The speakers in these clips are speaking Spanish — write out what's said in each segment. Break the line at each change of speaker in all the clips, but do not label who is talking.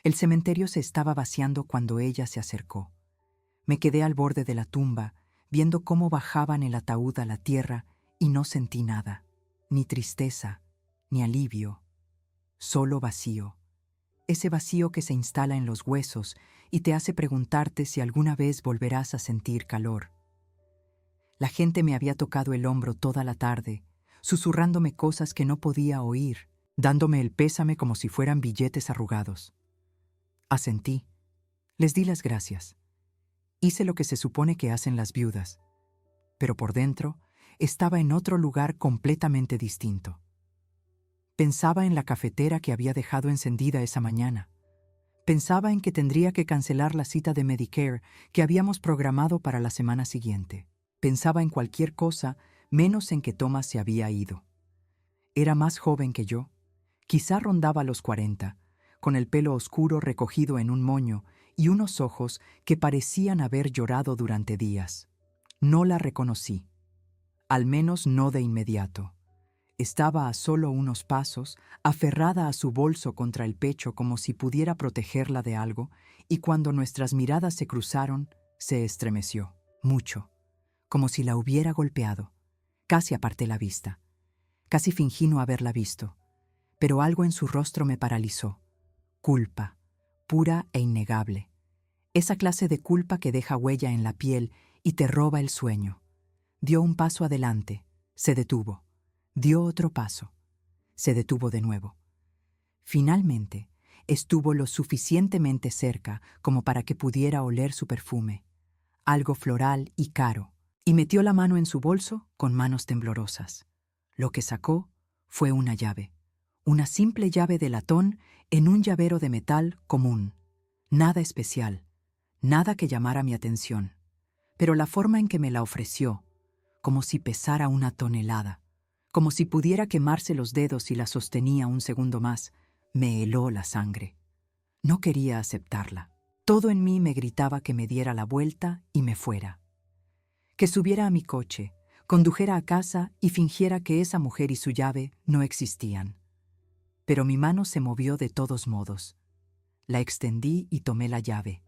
El cementerio se estaba vaciando cuando ella se acercó. Me quedé al borde de la tumba, viendo cómo bajaban el ataúd a la tierra y no sentí nada, ni tristeza, ni alivio, solo vacío. Ese vacío que se instala en los huesos y te hace preguntarte si alguna vez volverás a sentir calor. La gente me había tocado el hombro toda la tarde, susurrándome cosas que no podía oír, dándome el pésame como si fueran billetes arrugados. Asentí. Les di las gracias. Hice lo que se supone que hacen las viudas, pero por dentro estaba en otro lugar completamente distinto. Pensaba en la cafetera que había dejado encendida esa mañana. Pensaba en que tendría que cancelar la cita de Medicare que habíamos programado para la semana siguiente. Pensaba en cualquier cosa menos en que Thomas se había ido. Era más joven que yo. Quizá rondaba los 40, con el pelo oscuro recogido en un moño y unos ojos que parecían haber llorado durante días. No la reconocí, al menos no de inmediato. Estaba a solo unos pasos, aferrada a su bolso contra el pecho como si pudiera protegerla de algo, y cuando nuestras miradas se cruzaron, se estremeció, mucho, como si la hubiera golpeado. Casi aparté la vista. Casi fingí no haberla visto, pero algo en su rostro me paralizó. Culpa, pura e innegable. Esa clase de culpa que deja huella en la piel y te roba el sueño. Dio un paso adelante, se detuvo. Dio otro paso. Se detuvo de nuevo. Finalmente, estuvo lo suficientemente cerca como para que pudiera oler su perfume, algo floral y caro, y metió la mano en su bolso con manos temblorosas. Lo que sacó fue una llave, una simple llave de latón en un llavero de metal común. Nada especial, nada que llamara mi atención, pero la forma en que me la ofreció, como si pesara una tonelada, como si pudiera quemarse los dedos si la sostenía un segundo más, me heló la sangre. No quería aceptarla. Todo en mí me gritaba que me diera la vuelta y me fuera. Que subiera a mi coche, condujera a casa y fingiera que esa mujer y su llave no existían. Pero mi mano se movió de todos modos. La extendí y tomé la llave,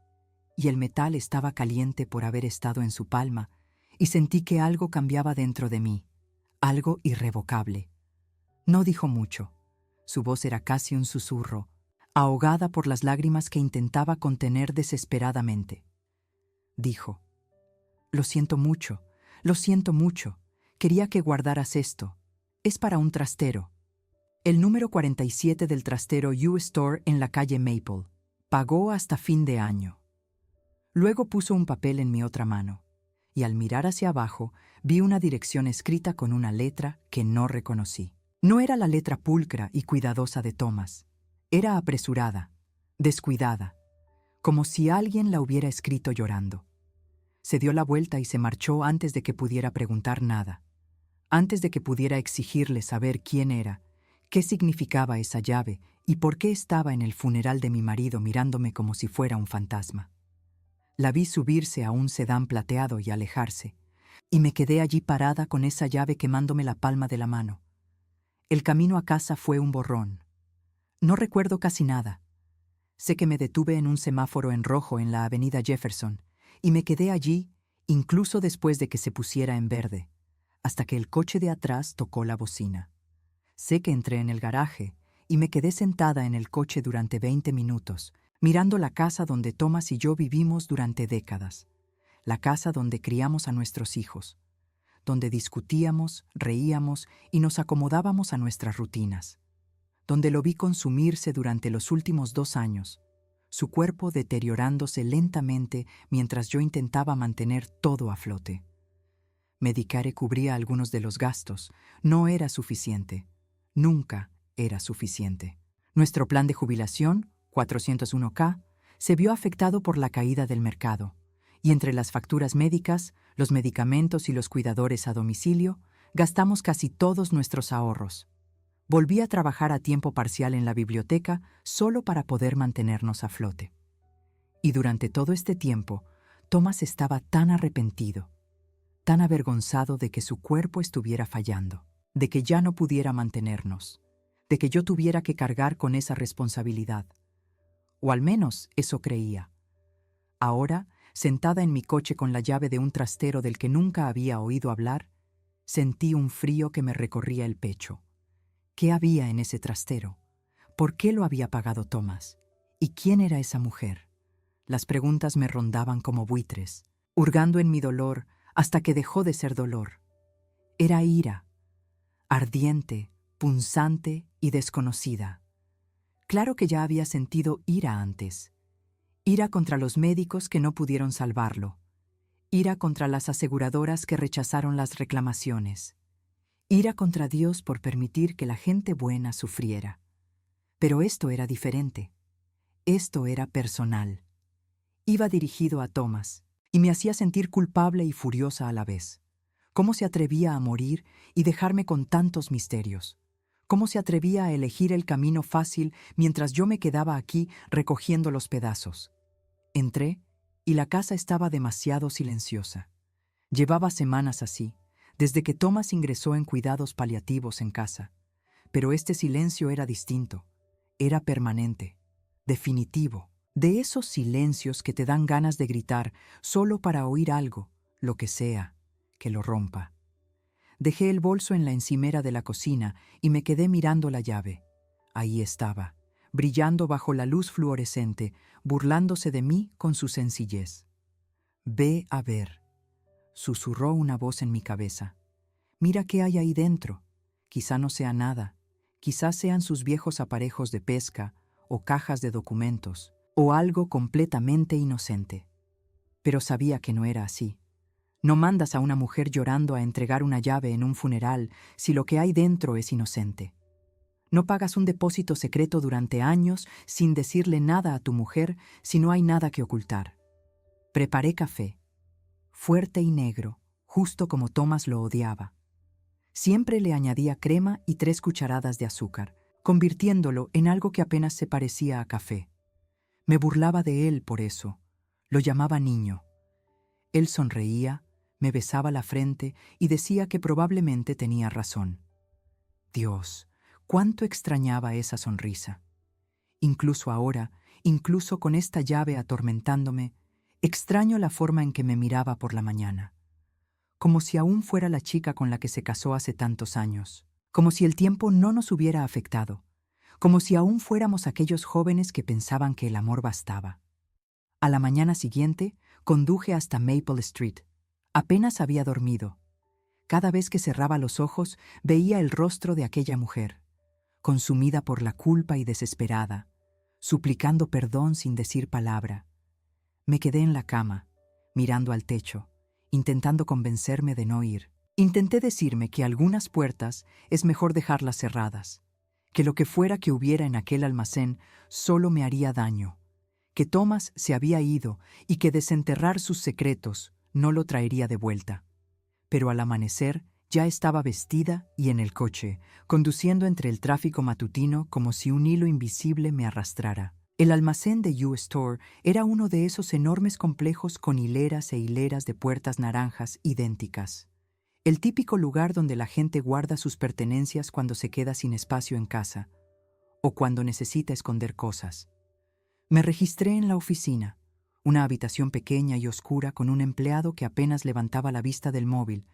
y el metal estaba caliente por haber estado en su palma, y sentí que algo cambiaba dentro de mí, algo irrevocable. No dijo mucho. Su voz era casi un susurro, ahogada por las lágrimas que intentaba contener desesperadamente. Dijo: lo siento mucho, lo siento mucho. Quería que guardaras esto. Es para un trastero. El número 47 del trastero U-Store en la calle Maple. Pagó hasta fin de año. Luego puso un papel en mi otra mano, y al mirar hacia abajo vi una dirección escrita con una letra que no reconocí. No era la letra pulcra y cuidadosa de Thomas. Era apresurada, descuidada, como si alguien la hubiera escrito llorando. Se dio la vuelta y se marchó antes de que pudiera preguntar nada, antes de que pudiera exigirle saber quién era, qué significaba esa llave y por qué estaba en el funeral de mi marido mirándome como si fuera un fantasma. La vi subirse a un sedán plateado y alejarse, y me quedé allí parada con esa llave quemándome la palma de la mano. El camino a casa fue un borrón. No recuerdo casi nada. Sé que me detuve en un semáforo en rojo en la avenida Jefferson, y me quedé allí incluso después de que se pusiera en verde, hasta que el coche de atrás tocó la bocina. Sé que entré en el garaje y me quedé sentada en el coche durante 20 minutos, mirando la casa donde Thomas y yo vivimos durante décadas, la casa donde criamos a nuestros hijos, donde discutíamos, reíamos y nos acomodábamos a nuestras rutinas, donde lo vi consumirse durante los últimos 2 años, su cuerpo deteriorándose lentamente mientras yo intentaba mantener todo a flote. Medicare cubría algunos de los gastos. No era suficiente. Nunca era suficiente. Nuestro plan de jubilación, 401k, se vio afectado por la caída del mercado, y entre las facturas médicas, los medicamentos y los cuidadores a domicilio, gastamos casi todos nuestros ahorros. Volví a trabajar a tiempo parcial en la biblioteca solo para poder mantenernos a flote. Y durante todo este tiempo, Thomas estaba tan arrepentido, tan avergonzado de que su cuerpo estuviera fallando, de que ya no pudiera mantenernos, de que yo tuviera que cargar con esa responsabilidad. o al menos eso creía. Ahora, sentada en mi coche con la llave de un trastero del que nunca había oído hablar, sentí un frío que me recorría el pecho. ¿Qué había en ese trastero? ¿Por qué lo había pagado Thomas? ¿Y quién era esa mujer? Las preguntas me rondaban como buitres, hurgando en mi dolor hasta que dejó de ser dolor. Era ira, ardiente, punzante y desconocida. Claro que ya había sentido ira antes. Ira contra los médicos que no pudieron salvarlo. Ira contra las aseguradoras que rechazaron las reclamaciones. Ira contra Dios por permitir que la gente buena sufriera. Pero esto era diferente. Esto era personal. Iba dirigido a Thomas, y me hacía sentir culpable y furiosa a la vez. ¿Cómo se atrevía a morir y dejarme con tantos misterios? ¿Cómo se atrevía a elegir el camino fácil mientras yo me quedaba aquí recogiendo los pedazos? Entré, y la casa estaba demasiado silenciosa. Llevaba semanas así, desde que Thomas ingresó en cuidados paliativos en casa. Pero este silencio era distinto. Era permanente, definitivo. De esos silencios que te dan ganas de gritar solo para oír algo, lo que sea, que lo rompa. Dejé el bolso en la encimera de la cocina y me quedé mirando la llave. Ahí estaba, brillando bajo la luz fluorescente, burlándose de mí con su sencillez. «Ve a ver», susurró una voz en mi cabeza. «Mira qué hay ahí dentro. Quizá no sea nada. Quizás sean sus viejos aparejos de pesca o cajas de documentos, o algo completamente inocente». Pero sabía que no era así. No mandas a una mujer llorando a entregar una llave en un funeral si lo que hay dentro es inocente. No pagas un depósito secreto durante años sin decirle nada a tu mujer si no hay nada que ocultar. Preparé café, fuerte y negro, justo como Thomas lo odiaba. Siempre le añadía crema y 3 cucharadas de azúcar, convirtiéndolo en algo que apenas se parecía a café. Me burlaba de él por eso. Lo llamaba niño. Él sonreía, me besaba la frente y decía que probablemente tenía razón. Dios, cuánto extrañaba esa sonrisa. Incluso ahora, incluso con esta llave atormentándome, extraño la forma en que me miraba por la mañana. Como si aún fuera la chica con la que se casó hace tantos años. Como si el tiempo no nos hubiera afectado. Como si aún fuéramos aquellos jóvenes que pensaban que el amor bastaba. A la mañana siguiente, conduje hasta Maple Street. Apenas había dormido. Cada vez que cerraba los ojos, veía el rostro de aquella mujer, consumida por la culpa y desesperada, suplicando perdón sin decir palabra. Me quedé en la cama, mirando al techo, intentando convencerme de no ir. Intenté decirme que algunas puertas es mejor dejarlas cerradas, que lo que fuera que hubiera en aquel almacén solo me haría daño, que Thomas se había ido y que desenterrar sus secretos no lo traería de vuelta. Pero al amanecer ya estaba vestida y en el coche, conduciendo entre el tráfico matutino como si un hilo invisible me arrastrara. El almacén de U-Store era uno de esos enormes complejos con hileras e hileras de puertas naranjas idénticas. El típico lugar donde la gente guarda sus pertenencias cuando se queda sin espacio en casa o cuando necesita esconder cosas. Me registré en la oficina, una habitación pequeña y oscura con un empleado que apenas levantaba la vista del móvil,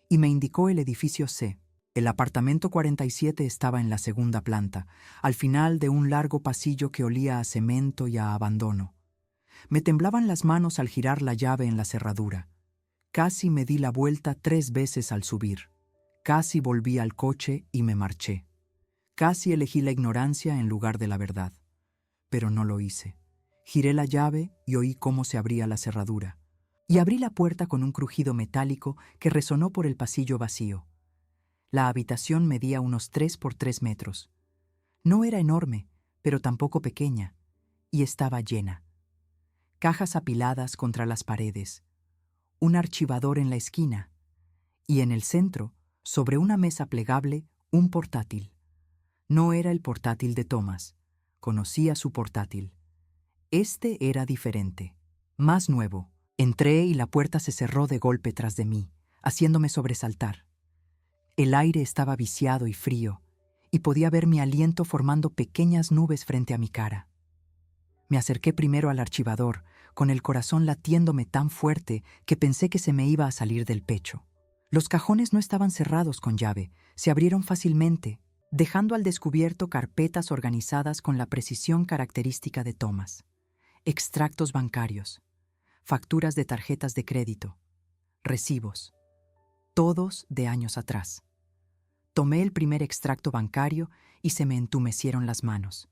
y me indicó el edificio C. El apartamento 47 estaba en la segunda planta, al final de un largo pasillo que olía a cemento y a abandono. Me temblaban las manos al girar la llave en la cerradura. Casi me di la vuelta 3 veces al subir. Casi volví al coche y me marché. Casi elegí la ignorancia en lugar de la verdad. Pero no lo hice. Giré la llave y oí cómo se abría la cerradura. Y abrí la puerta con un crujido metálico que resonó por el pasillo vacío. La habitación medía unos 3 por 3 metros. No era enorme, pero tampoco pequeña, y estaba llena. Cajas apiladas contra las paredes, un archivador en la esquina, y en el centro, sobre una mesa plegable, un portátil. No era el portátil de Thomas. Conocía su portátil. Este era diferente, más nuevo. Entré y la puerta se cerró de golpe tras de mí, haciéndome sobresaltar. El aire estaba viciado y frío, y podía ver mi aliento formando pequeñas nubes frente a mi cara. Me acerqué primero al archivador, con el corazón latiéndome tan fuerte que pensé que se me iba a salir del pecho. Los cajones no estaban cerrados con llave, se abrieron fácilmente, dejando al descubierto carpetas organizadas con la precisión característica de Thomas. Extractos bancarios, facturas de tarjetas de crédito, recibos, todos de años atrás. Tomé el primer extracto bancario y se me entumecieron las manos.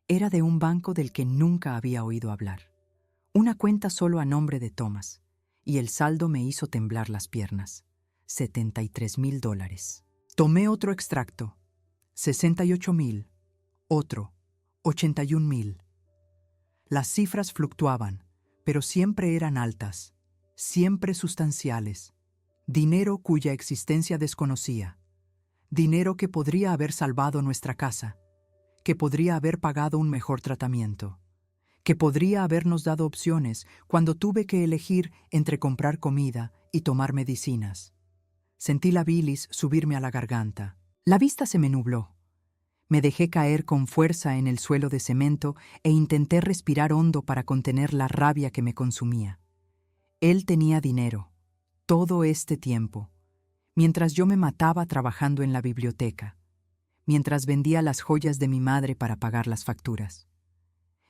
Era de un banco del que nunca había oído hablar. Una cuenta solo a nombre de Thomas, y el saldo me hizo temblar las piernas. $73,000. Tomé otro extracto. 68,000. Otro. 81,000. Las cifras fluctuaban, pero siempre eran altas, siempre sustanciales. Dinero cuya existencia desconocía. Dinero que podría haber salvado nuestra casa, que podría haber pagado un mejor tratamiento, que podría habernos dado opciones cuando tuve que elegir entre comprar comida y tomar medicinas. Sentí la bilis subirme a la garganta. La vista se me nubló. Me dejé caer con fuerza en el suelo de cemento e intenté respirar hondo para contener la rabia que me consumía. Él tenía dinero, todo este tiempo, mientras yo me mataba trabajando en la biblioteca, mientras vendía las joyas de mi madre para pagar las facturas,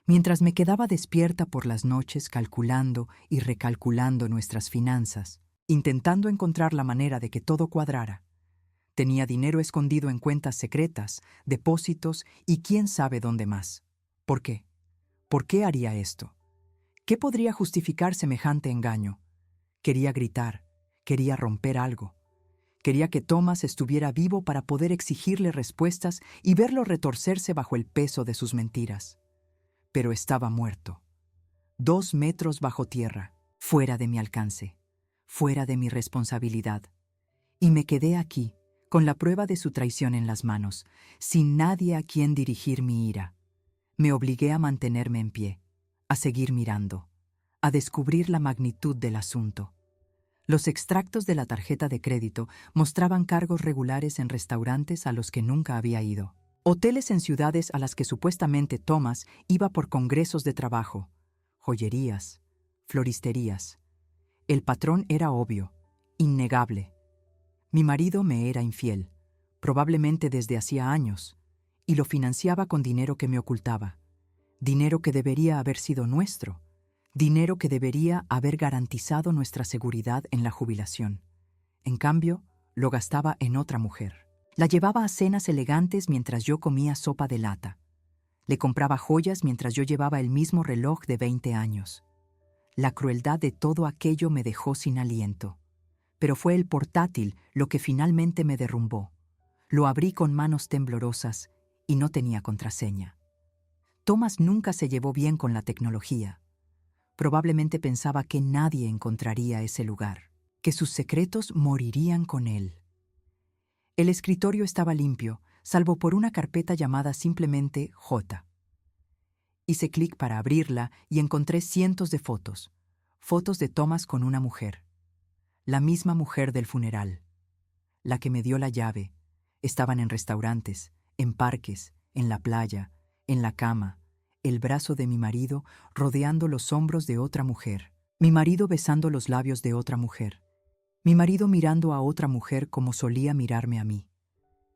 mientras me quedaba despierta por las noches calculando y recalculando nuestras finanzas, intentando encontrar la manera de que todo cuadrara. Tenía dinero escondido en cuentas secretas, depósitos y quién sabe dónde más. ¿Por qué? ¿Por qué haría esto? ¿Qué podría justificar semejante engaño? Quería gritar, quería romper algo. Quería que Thomas estuviera vivo para poder exigirle respuestas y verlo retorcerse bajo el peso de sus mentiras. Pero estaba muerto. 2 metros bajo tierra, fuera de mi alcance, fuera de mi responsabilidad. Y me quedé aquí, con la prueba de su traición en las manos, sin nadie a quien dirigir mi ira. Me obligué a mantenerme en pie, a seguir mirando, a descubrir la magnitud del asunto. Los extractos de la tarjeta de crédito mostraban cargos regulares en restaurantes a los que nunca había ido, hoteles en ciudades a las que supuestamente Thomas iba por congresos de trabajo, joyerías, floristerías. El patrón era obvio, innegable. Mi marido me era infiel, probablemente desde hacía años, y lo financiaba con dinero que me ocultaba, dinero que debería haber sido nuestro, dinero que debería haber garantizado nuestra seguridad en la jubilación. En cambio, lo gastaba en otra mujer. La llevaba a cenas elegantes mientras yo comía sopa de lata. Le compraba joyas mientras yo llevaba el mismo reloj de 20 años. La crueldad de todo aquello me dejó sin aliento. Pero fue el portátil lo que finalmente me derrumbó. Lo abrí con manos temblorosas y no tenía contraseña. Thomas nunca se llevó bien con la tecnología. Probablemente pensaba que nadie encontraría ese lugar, que sus secretos morirían con él. El escritorio estaba limpio, salvo por una carpeta llamada simplemente J. Hice clic para abrirla y encontré cientos de fotos. Fotos de Thomas con una mujer. La misma mujer del funeral. La que me dio la llave. Estaban en restaurantes, en parques, en la playa, en la cama. El brazo de mi marido rodeando los hombros de otra mujer. Mi marido besando los labios de otra mujer. Mi marido mirando a otra mujer como solía mirarme a mí.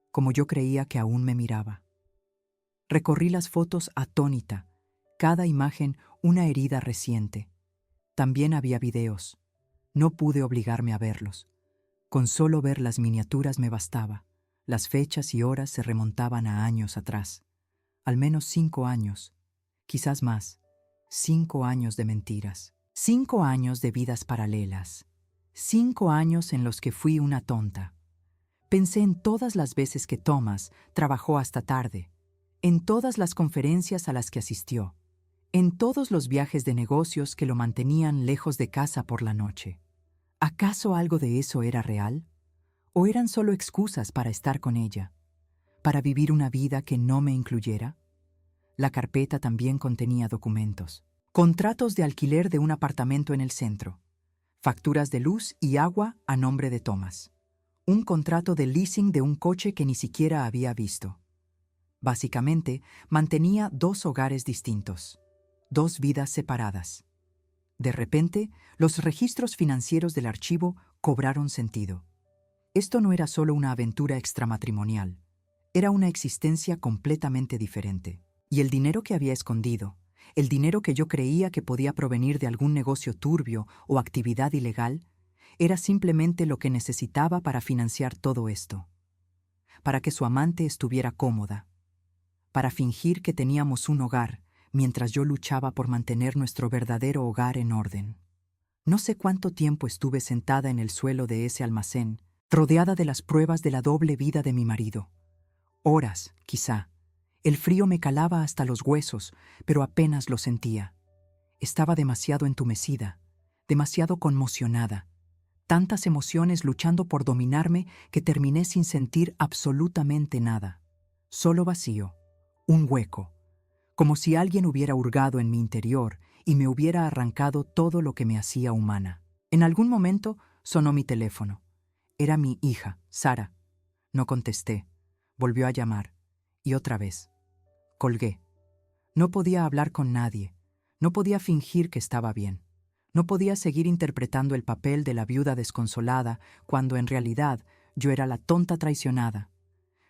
Como yo creía que aún me miraba. Recorrí las fotos atónita. Cada imagen una herida reciente. También había videos. No pude obligarme a verlos. Con solo ver las miniaturas me bastaba. Las fechas y horas se remontaban a años atrás. Al menos 5 años. Quizás más. 5 años de mentiras. 5 años de vidas paralelas. 5 años en los que fui una tonta. Pensé en todas las veces que Thomas trabajó hasta tarde, en todas las conferencias a las que asistió, en todos los viajes de negocios que lo mantenían lejos de casa por la noche. ¿Acaso algo de eso era real? ¿O eran solo excusas para estar con ella? ¿Para vivir una vida que no me incluyera? La carpeta también contenía documentos. Contratos de alquiler de un apartamento en el centro. Facturas de luz y agua a nombre de Thomas. Un contrato de leasing de un coche que ni siquiera había visto. Básicamente, mantenía 2 hogares distintos. 2 vidas separadas. De repente, los registros financieros del archivo cobraron sentido. Esto no era solo una aventura extramatrimonial, era una existencia completamente diferente. Y el dinero que había escondido, el dinero que yo creía que podía provenir de algún negocio turbio o actividad ilegal, era simplemente lo que necesitaba para financiar todo esto, para que su amante estuviera cómoda, para fingir que teníamos un hogar mientras yo luchaba por mantener nuestro verdadero hogar en orden. No sé cuánto tiempo estuve sentada en el suelo de ese almacén, rodeada de las pruebas de la doble vida de mi marido. Horas, quizá. El frío me calaba hasta los huesos, pero apenas lo sentía. Estaba demasiado entumecida, demasiado conmocionada. Tantas emociones luchando por dominarme que terminé sin sentir absolutamente nada. Solo vacío, un hueco, como si alguien hubiera hurgado en mi interior y me hubiera arrancado todo lo que me hacía humana. En algún momento sonó mi teléfono. Era mi hija, Sara. No contesté. Volvió a llamar. Y otra vez. Colgué. No podía hablar con nadie. No podía fingir que estaba bien. No podía seguir interpretando el papel de la viuda desconsolada cuando en realidad yo era la tonta traicionada.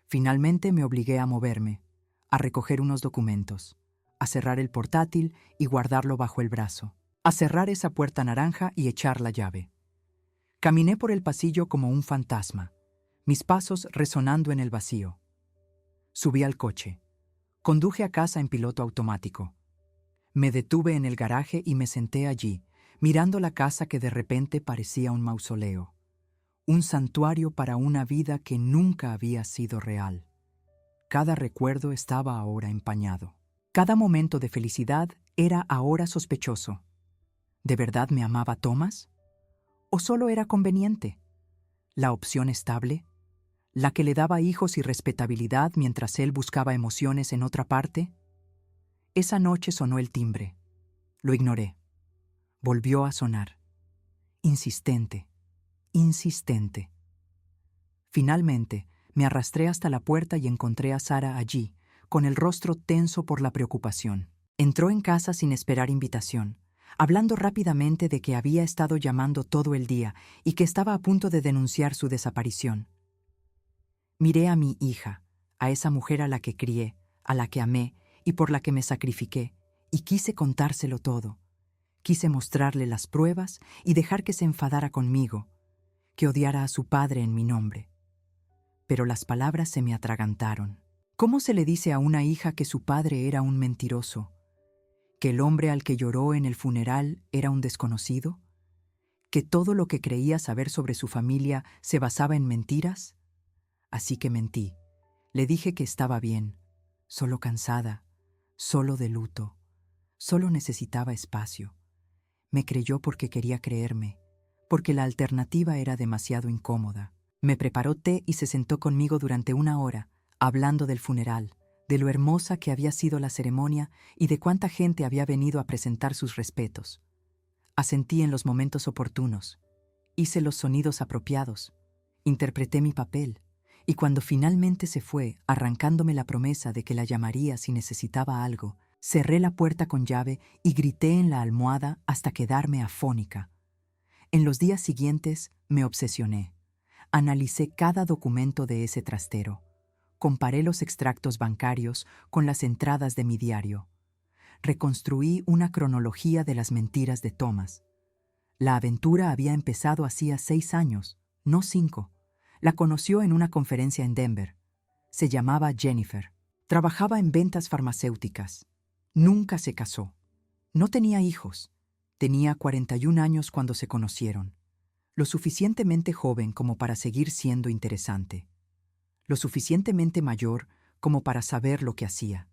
Finalmente me obligué a moverme, a recoger unos documentos, a cerrar el portátil y guardarlo bajo el brazo, a cerrar esa puerta naranja y echar la llave. Caminé por el pasillo como un fantasma, mis pasos resonando en el vacío. Subí al coche. Conduje a casa en piloto automático. Me detuve en el garaje y me senté allí, mirando la casa que de repente parecía un mausoleo, un santuario para una vida que nunca había sido real. Cada recuerdo estaba ahora empañado. Cada momento de felicidad era ahora sospechoso. ¿De verdad me amaba Thomas? ¿O solo era conveniente? ¿La opción estable? ¿La que le daba hijos y respetabilidad mientras él buscaba emociones en otra parte? Esa noche sonó el timbre. Lo ignoré. Volvió a sonar. Insistente, insistente. Finalmente, me arrastré hasta la puerta y encontré a Sara allí, con el rostro tenso por la preocupación. Entró en casa sin esperar invitación, hablando rápidamente de que había estado llamando todo el día y que estaba a punto de denunciar su desaparición. Miré a mi hija, a esa mujer a la que crié, a la que amé y por la que me sacrifiqué, y quise contárselo todo. Quise mostrarle las pruebas y dejar que se enfadara conmigo, que odiara a su padre en mi nombre. Pero las palabras se me atragantaron. ¿Cómo se le dice a una hija que su padre era un mentiroso? ¿Que el hombre al que lloró en el funeral era un desconocido? ¿Que todo lo que creía saber sobre su familia se basaba en mentiras? Así que mentí. Le dije que estaba bien, solo cansada, solo de luto, solo necesitaba espacio. Me creyó porque quería creerme, porque la alternativa era demasiado incómoda. Me preparó té y se sentó conmigo durante 1 hora, hablando del funeral, de lo hermosa que había sido la ceremonia y de cuánta gente había venido a presentar sus respetos. Asentí en los momentos oportunos, hice los sonidos apropiados, interpreté mi papel, y cuando finalmente se fue, arrancándome la promesa de que la llamaría si necesitaba algo, cerré la puerta con llave y grité en la almohada hasta quedarme afónica. En los días siguientes me obsesioné. Analicé cada documento de ese trastero. Comparé los extractos bancarios con las entradas de mi diario. Reconstruí una cronología de las mentiras de Thomas. La aventura había empezado hacía 6 años, no 5. La conoció en una conferencia en Denver. Se llamaba Jennifer. Trabajaba en ventas farmacéuticas. Nunca se casó. No tenía hijos. Tenía 41 años cuando se conocieron. Lo suficientemente joven como para seguir siendo interesante. Lo suficientemente mayor como para saber lo que hacía.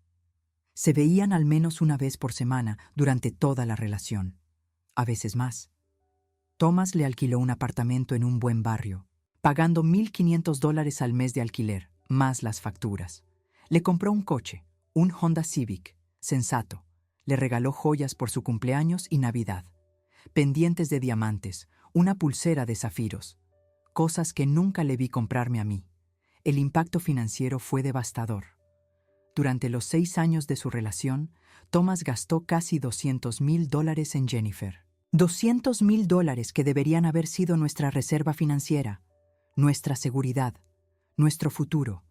Se veían al menos una vez por semana durante toda la relación. A veces más. Thomas le alquiló un apartamento en un buen barrio, pagando $1,500 al mes de alquiler, más las facturas. Le compró un coche, un Honda Civic, sensato. Le regaló joyas por su cumpleaños y Navidad. Pendientes de diamantes, una pulsera de zafiros. Cosas que nunca le vi comprarme a mí. El impacto financiero fue devastador. Durante los 6 años de su relación, Thomas gastó casi $200,000 en Jennifer. $200,000 que deberían haber sido nuestra reserva financiera, nuestra seguridad, nuestro futuro.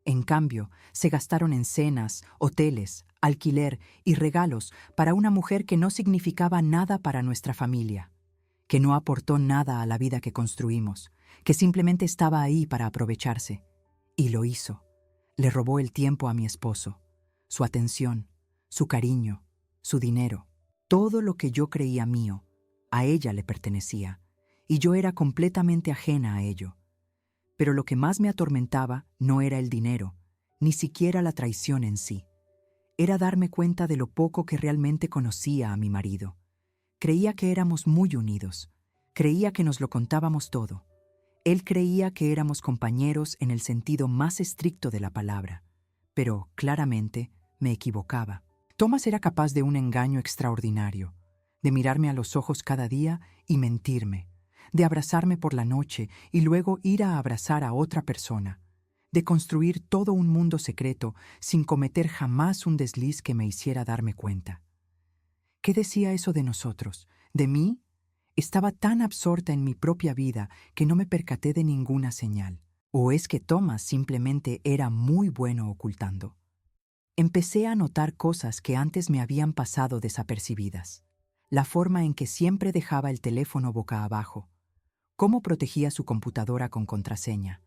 En cambio, se gastaron en cenas, hoteles, alquiler y regalos para una mujer que no significaba nada para nuestra familia, que no aportó nada a la vida que construimos, que simplemente estaba ahí para aprovecharse. Y lo hizo. Le robó el tiempo a mi esposo, su atención, su cariño, su dinero. Todo lo que yo creía mío, a ella le pertenecía, y yo era completamente ajena a ello. Pero lo que más me atormentaba no era el dinero, ni siquiera la traición en sí. Era darme cuenta de lo poco que realmente conocía a mi marido. Creía que éramos muy unidos. Creía que nos lo contábamos todo. Él creía que éramos compañeros en el sentido más estricto de la palabra. Pero, claramente, me equivocaba. Thomas era capaz de un engaño extraordinario, de mirarme a los ojos cada día y mentirme, de abrazarme por la noche y luego ir a abrazar a otra persona, de construir todo un mundo secreto sin cometer jamás un desliz que me hiciera darme cuenta. ¿Qué decía eso de nosotros? ¿De mí? Estaba tan absorta en mi propia vida que no me percaté de ninguna señal. ¿O es que Thomas simplemente era muy bueno ocultando? Empecé a notar cosas que antes me habían pasado desapercibidas. La forma en que siempre dejaba el teléfono boca abajo, cómo protegía su computadora con contraseña,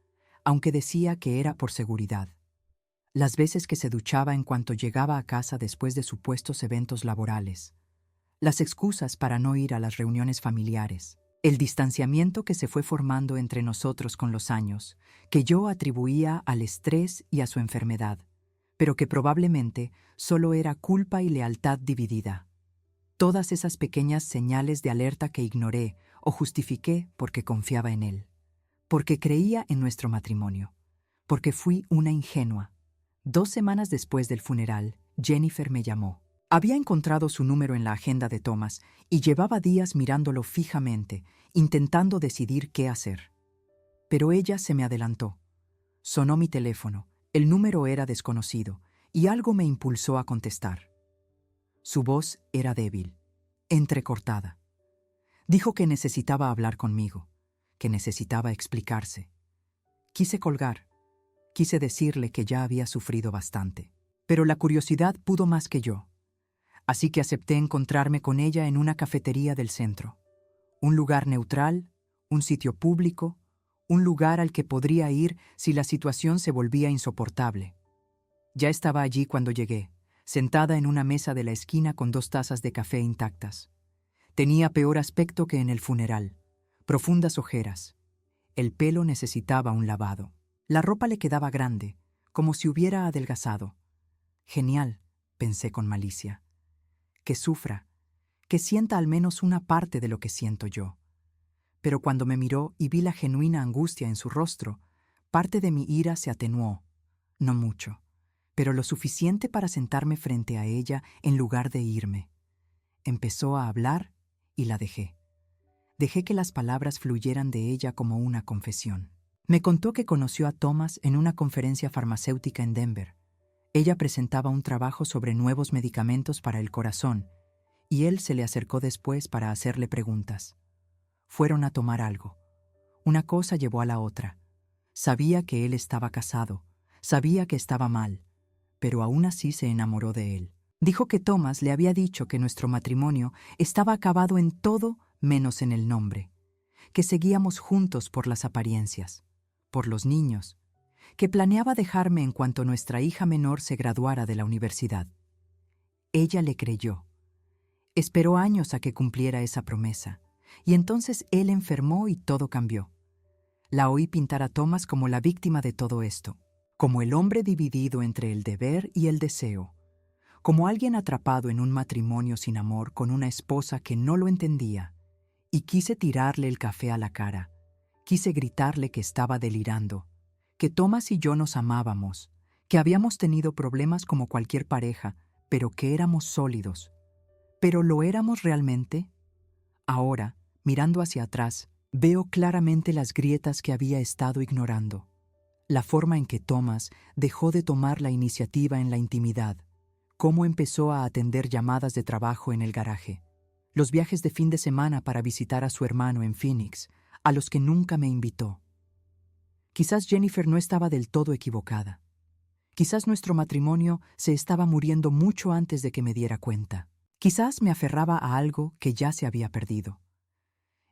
aunque decía que era por seguridad. Las veces que se duchaba en cuanto llegaba a casa después de supuestos eventos laborales. Las excusas para no ir a las reuniones familiares. El distanciamiento que se fue formando entre nosotros con los años, que yo atribuía al estrés y a su enfermedad, pero que probablemente solo era culpa y lealtad dividida. Todas esas pequeñas señales de alerta que ignoré o justifiqué porque confiaba en él, porque creía en nuestro matrimonio, porque fui una ingenua. 2 semanas después del funeral, Jennifer me llamó. Había encontrado su número en la agenda de Thomas y llevaba días mirándolo fijamente, intentando decidir qué hacer. Pero ella se me adelantó. Sonó mi teléfono, el número era desconocido, y algo me impulsó a contestar. Su voz era débil, entrecortada. Dijo que necesitaba hablar conmigo, que necesitaba explicarse. Quise colgar, quise decirle que ya había sufrido bastante, pero la curiosidad pudo más que yo. Así que acepté encontrarme con ella en una cafetería del centro. Un lugar neutral, un sitio público, un lugar al que podría ir si la situación se volvía insoportable. Ya estaba allí cuando llegué, sentada en una mesa de la esquina con 2 tazas de café intactas. Tenía peor aspecto que en el funeral, profundas ojeras. El pelo necesitaba un lavado. La ropa le quedaba grande, como si hubiera adelgazado. Genial, pensé con malicia. Que sufra, que sienta al menos una parte de lo que siento yo. Pero cuando me miró y vi la genuina angustia en su rostro, parte de mi ira se atenuó, no mucho, pero lo suficiente para sentarme frente a ella en lugar de irme. Empezó a hablar y la dejé. Dejé que las palabras fluyeran de ella como una confesión. Me contó que conoció a Thomas en una conferencia farmacéutica en Denver. Ella presentaba un trabajo sobre nuevos medicamentos para el corazón, y él se le acercó después para hacerle preguntas. Fueron a tomar algo. Una cosa llevó a la otra. Sabía que él estaba casado, sabía que estaba mal, pero aún así se enamoró de él. Dijo que Thomas le había dicho que nuestro matrimonio estaba acabado en todo menos en el nombre, que seguíamos juntos por las apariencias, por los niños, que planeaba dejarme en cuanto nuestra hija menor se graduara de la universidad. Ella le creyó. Esperó años a que cumpliera esa promesa, y entonces él enfermó y todo cambió. La oí pintar a Thomas como la víctima de todo esto, como el hombre dividido entre el deber y el deseo, como alguien atrapado en un matrimonio sin amor con una esposa que no lo entendía, y quise tirarle el café a la cara, quise gritarle que estaba delirando, que Thomas y yo nos amábamos, que habíamos tenido problemas como cualquier pareja, pero que éramos sólidos. ¿Pero lo éramos realmente? Ahora, mirando hacia atrás, veo claramente las grietas que había estado ignorando. La forma en que Thomas dejó de tomar la iniciativa en la intimidad, cómo empezó a atender llamadas de trabajo en el garaje, los viajes de fin de semana para visitar a su hermano en Phoenix, a los que nunca me invitó. Quizás Jennifer no estaba del todo equivocada. Quizás nuestro matrimonio se estaba muriendo mucho antes de que me diera cuenta. Quizás me aferraba a algo que ya se había perdido.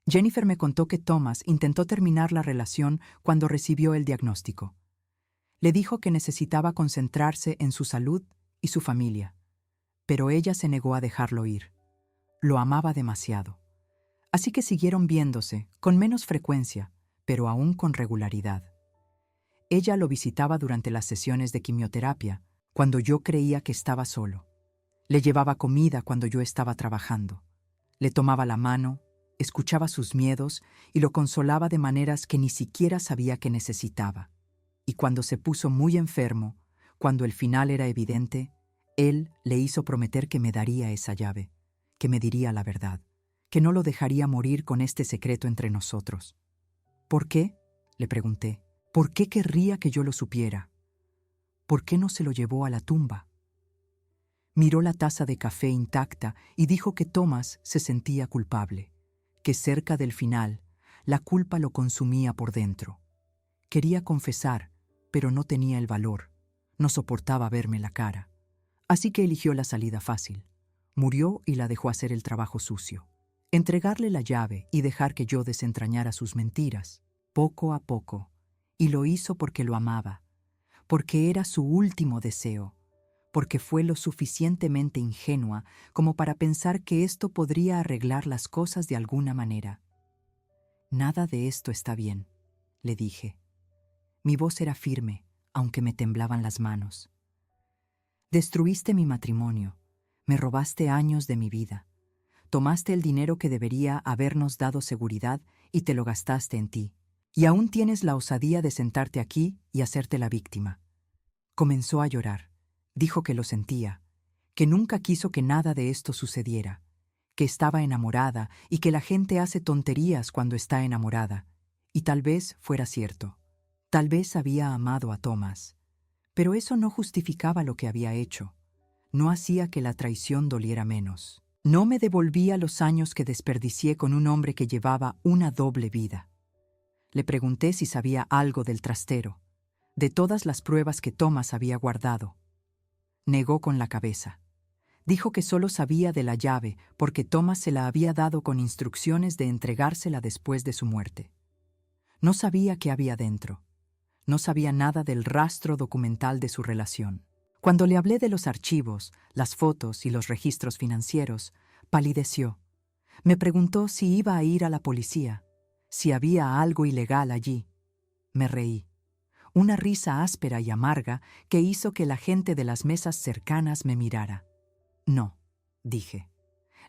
Jennifer me contó que Thomas intentó terminar la relación cuando recibió el diagnóstico. Le dijo que necesitaba concentrarse en su salud y su familia, pero ella se negó a dejarlo ir. Lo amaba demasiado. Así que siguieron viéndose, con menos frecuencia, pero aún con regularidad. Ella lo visitaba durante las sesiones de quimioterapia, cuando yo creía que estaba solo. Le llevaba comida cuando yo estaba trabajando. Le tomaba la mano, escuchaba sus miedos y lo consolaba de maneras que ni siquiera sabía que necesitaba. Y cuando se puso muy enfermo, cuando el final era evidente, él le hizo prometer que me daría esa llave, que me diría la verdad, que no lo dejaría morir con este secreto entre nosotros. ¿Por qué?, le pregunté. ¿Por qué querría que yo lo supiera? ¿Por qué no se lo llevó a la tumba? Miró la taza de café intacta y dijo que Thomas se sentía culpable, que cerca del final, la culpa lo consumía por dentro. Quería confesar, pero no tenía el valor, no soportaba verme la cara. Así que eligió la salida fácil. Murió y la dejó hacer el trabajo sucio. Entregarle la llave y dejar que yo desentrañara sus mentiras, poco a poco. Y lo hizo porque lo amaba, porque era su último deseo, porque fue lo suficientemente ingenua como para pensar que esto podría arreglar las cosas de alguna manera. Nada de esto está bien, le dije. Mi voz era firme, aunque me temblaban las manos. Destruiste mi matrimonio, me robaste años de mi vida, tomaste el dinero que debería habernos dado seguridad y te lo gastaste en ti. Y aún tienes la osadía de sentarte aquí y hacerte la víctima. Comenzó a llorar. Dijo que lo sentía, que nunca quiso que nada de esto sucediera, que estaba enamorada y que la gente hace tonterías cuando está enamorada. Y tal vez fuera cierto. Tal vez había amado a Thomas. Pero eso no justificaba lo que había hecho. No hacía que la traición doliera menos. No me devolvía los años que desperdicié con un hombre que llevaba una doble vida. Le pregunté si sabía algo del trastero, de todas las pruebas que Thomas había guardado. Negó con la cabeza. Dijo que solo sabía de la llave porque Thomas se la había dado con instrucciones de entregársela después de su muerte. No sabía qué había dentro. No sabía nada del rastro documental de su relación. Cuando le hablé de los archivos, las fotos y los registros financieros, palideció. Me preguntó si iba a ir a la policía, si había algo ilegal allí. Me reí. Una risa áspera y amarga que hizo que la gente de las mesas cercanas me mirara. No, dije.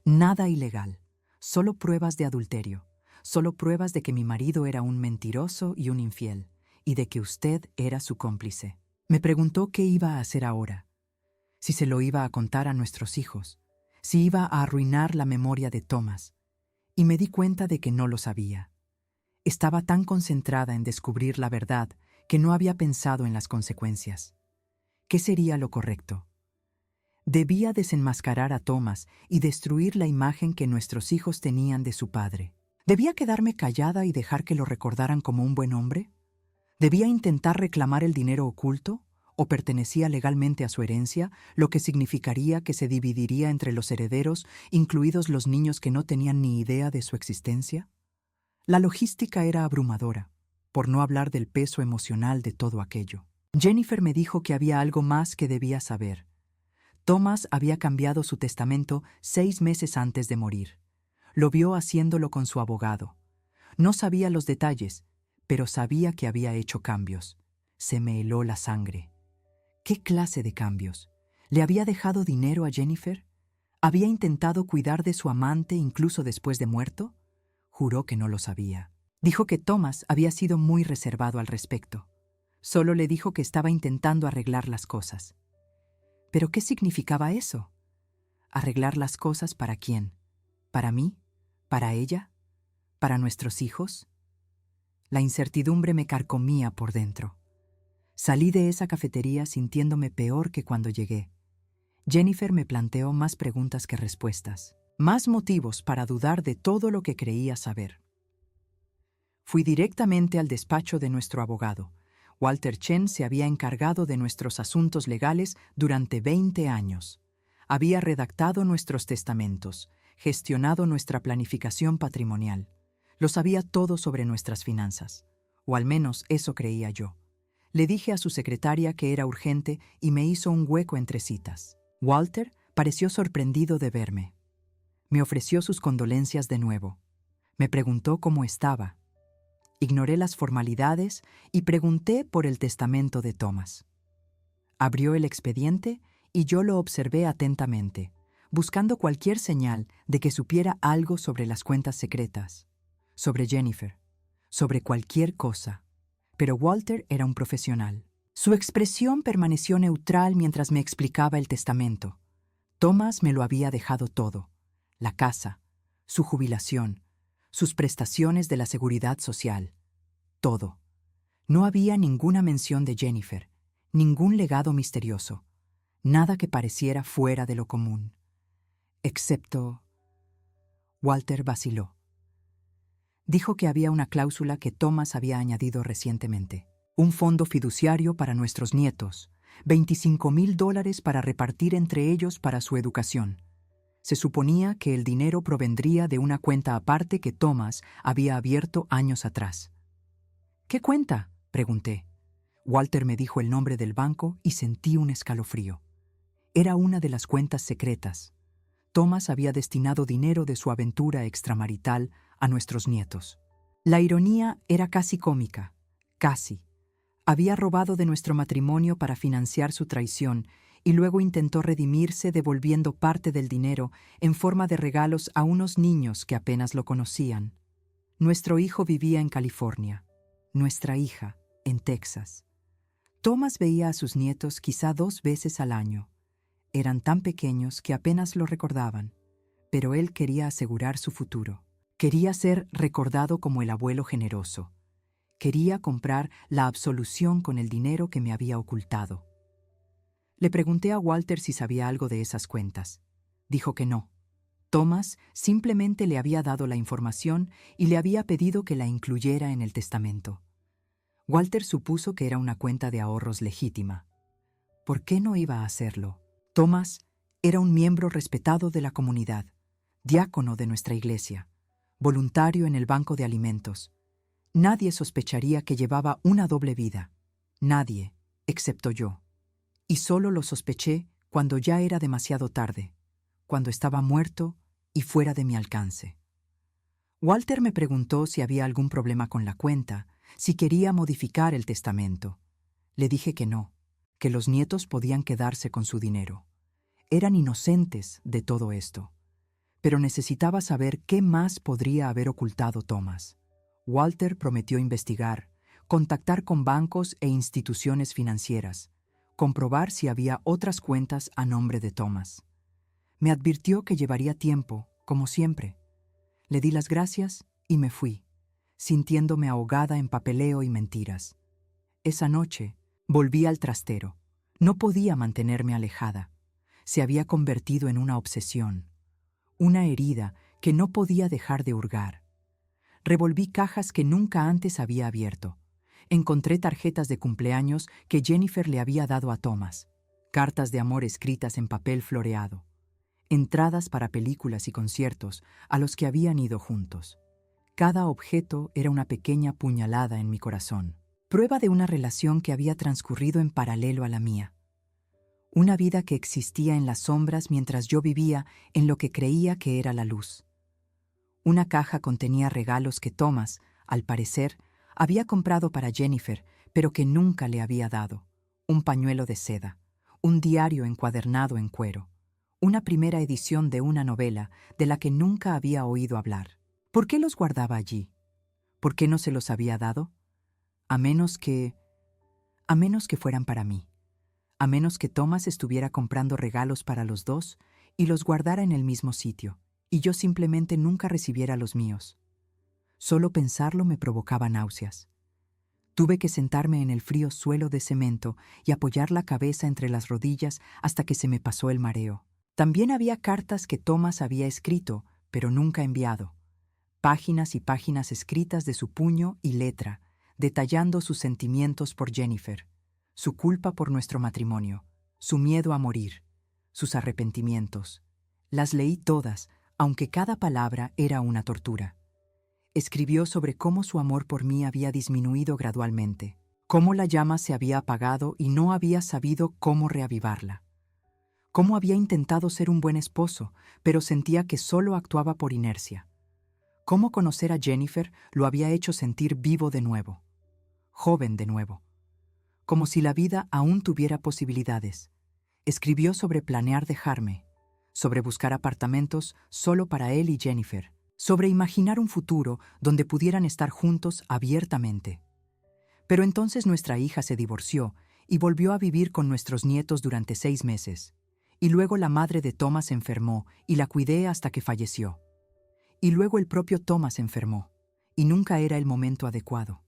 Nada ilegal. Solo pruebas de adulterio. Solo pruebas de que mi marido era un mentiroso y un infiel, y de que usted era su cómplice. Me preguntó qué iba a hacer ahora. Si se lo iba a contar a nuestros hijos. Si iba a arruinar la memoria de Thomas. Y me di cuenta de que no lo sabía. Estaba tan concentrada en descubrir la verdad que no había pensado en las consecuencias. ¿Qué sería lo correcto? Debía desenmascarar a Thomas y destruir la imagen que nuestros hijos tenían de su padre. ¿Debía quedarme callada y dejar que lo recordaran como un buen hombre? ¿Debía intentar reclamar el dinero oculto? ¿O pertenecía legalmente a su herencia, lo que significaría que se dividiría entre los herederos, incluidos los niños que no tenían ni idea de su existencia? La logística era abrumadora, por no hablar del peso emocional de todo aquello. Jennifer me dijo que había algo más que debía saber. Thomas había cambiado su testamento 6 meses antes de morir. Lo vio haciéndolo con su abogado. No sabía los detalles, pero sabía que había hecho cambios. Se me heló la sangre. ¿Qué clase de cambios? ¿Le había dejado dinero a Jennifer? ¿Había intentado cuidar de su amante incluso después de muerto? Juró que no lo sabía. Dijo que Thomas había sido muy reservado al respecto. Solo le dijo que estaba intentando arreglar las cosas. ¿Pero qué significaba eso? ¿Arreglar las cosas para quién? ¿Para mí? ¿Para ella? ¿Para nuestros hijos? La incertidumbre me carcomía por dentro. Salí de esa cafetería sintiéndome peor que cuando llegué. Jennifer me planteó más preguntas que respuestas, más motivos para dudar de todo lo que creía saber. Fui directamente al despacho de nuestro abogado. Walter Chen se había encargado de nuestros asuntos legales durante 20 años. Había redactado nuestros testamentos, gestionado nuestra planificación patrimonial. Lo sabía todo sobre nuestras finanzas, o al menos eso creía yo. Le dije a su secretaria que era urgente y me hizo un hueco entre citas. Walter pareció sorprendido de verme. Me ofreció sus condolencias de nuevo. Me preguntó cómo estaba. Ignoré las formalidades y pregunté por el testamento de Thomas. Abrió el expediente y yo lo observé atentamente, buscando cualquier señal de que supiera algo sobre las cuentas secretas, sobre Jennifer, sobre cualquier cosa. Pero Walter era un profesional. Su expresión permaneció neutral mientras me explicaba el testamento. Thomas me lo había dejado todo: la casa, su jubilación, sus prestaciones de la seguridad social, todo. No había ninguna mención de Jennifer, ningún legado misterioso, nada que pareciera fuera de lo común. Excepto... Walter vaciló. Dijo que había una cláusula que Thomas había añadido recientemente. Un fondo fiduciario para nuestros nietos, $25,000 para repartir entre ellos para su educación. Se suponía que el dinero provendría de una cuenta aparte que Thomas había abierto años atrás. ¿Qué cuenta?, pregunté. Walter me dijo el nombre del banco y sentí un escalofrío. Era una de las cuentas secretas. Thomas había destinado dinero de su aventura extramarital a nuestros nietos. La ironía era casi cómica, casi. Había robado de nuestro matrimonio para financiar su traición y luego intentó redimirse devolviendo parte del dinero en forma de regalos a unos niños que apenas lo conocían. Nuestro hijo vivía en California, nuestra hija en Texas. Thomas veía a sus nietos quizá 2 veces al año. Eran tan pequeños que apenas lo recordaban, pero él quería asegurar su futuro. Quería ser recordado como el abuelo generoso. Quería comprar la absolución con el dinero que me había ocultado. Le pregunté a Walter si sabía algo de esas cuentas. Dijo que no. Thomas simplemente le había dado la información y le había pedido que la incluyera en el testamento. Walter supuso que era una cuenta de ahorros legítima. ¿Por qué no iba a hacerlo? Thomas era un miembro respetado de la comunidad, diácono de nuestra iglesia, voluntario en el banco de alimentos. Nadie sospecharía que llevaba una doble vida. Nadie, excepto yo. Y solo lo sospeché cuando ya era demasiado tarde, cuando estaba muerto y fuera de mi alcance. Walter me preguntó si había algún problema con la cuenta, si quería modificar el testamento. Le dije que no, que los nietos podían quedarse con su dinero. Eran inocentes de todo esto. Pero necesitaba saber qué más podría haber ocultado Thomas. Walter prometió investigar, contactar con bancos e instituciones financieras, comprobar si había otras cuentas a nombre de Thomas. Me advirtió que llevaría tiempo, como siempre. Le di las gracias y me fui, sintiéndome ahogada en papeleo y mentiras. Esa noche volví al trastero. No podía mantenerme alejada. Se había convertido en una obsesión, una herida que no podía dejar de hurgar. Revolví cajas que nunca antes había abierto. Encontré tarjetas de cumpleaños que Jennifer le había dado a Thomas, cartas de amor escritas en papel floreado, entradas para películas y conciertos a los que habían ido juntos. Cada objeto era una pequeña puñalada en mi corazón, prueba de una relación que había transcurrido en paralelo a la mía. Una vida que existía en las sombras mientras yo vivía en lo que creía que era la luz. Una caja contenía regalos que Thomas, al parecer, había comprado para Jennifer, pero que nunca le había dado. Un pañuelo de seda, un diario encuadernado en cuero, una primera edición de una novela de la que nunca había oído hablar. ¿Por qué los guardaba allí? ¿Por qué no se los había dado? A menos que fueran para mí. A menos que Thomas estuviera comprando regalos para los dos y los guardara en el mismo sitio, y yo simplemente nunca recibiera los míos. Solo pensarlo me provocaba náuseas. Tuve que sentarme en el frío suelo de cemento y apoyar la cabeza entre las rodillas hasta que se me pasó el mareo. También había cartas que Thomas había escrito, pero nunca enviado. Páginas y páginas escritas de su puño y letra, detallando sus sentimientos por Jennifer, su culpa por nuestro matrimonio, su miedo a morir, sus arrepentimientos. Las leí todas, aunque cada palabra era una tortura. Escribió sobre cómo su amor por mí había disminuido gradualmente, cómo la llama se había apagado y no había sabido cómo reavivarla, cómo había intentado ser un buen esposo, pero sentía que solo actuaba por inercia, cómo conocer a Jennifer lo había hecho sentir vivo de nuevo, joven de nuevo, como si la vida aún tuviera posibilidades. Escribió sobre planear dejarme, sobre buscar apartamentos solo para él y Jennifer, sobre imaginar un futuro donde pudieran estar juntos abiertamente. Pero entonces nuestra hija se divorció y volvió a vivir con nuestros nietos durante 6 meses. Y luego la madre de Thomas enfermó y la cuidé hasta que falleció. Y luego el propio Thomas enfermó, y nunca era el momento adecuado.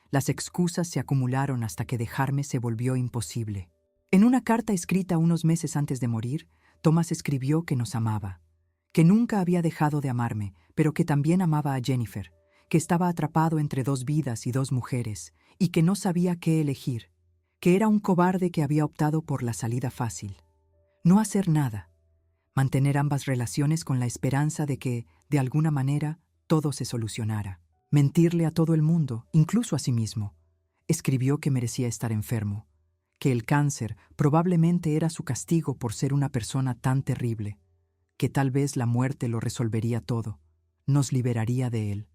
Las excusas se acumularon hasta que dejarme se volvió imposible. En una carta escrita unos meses antes de morir, Thomas escribió que nos amaba, que nunca había dejado de amarme, pero que también amaba a Jennifer, que estaba atrapado entre 2 vidas y 2 mujeres, y que no sabía qué elegir, que era un cobarde que había optado por la salida fácil. No hacer nada, mantener ambas relaciones con la esperanza de que, de alguna manera, todo se solucionara. Mentirle a todo el mundo, incluso a sí mismo. Escribió que merecía estar enfermo, que el cáncer probablemente era su castigo por ser una persona tan terrible, que tal vez la muerte lo resolvería todo, nos liberaría de él.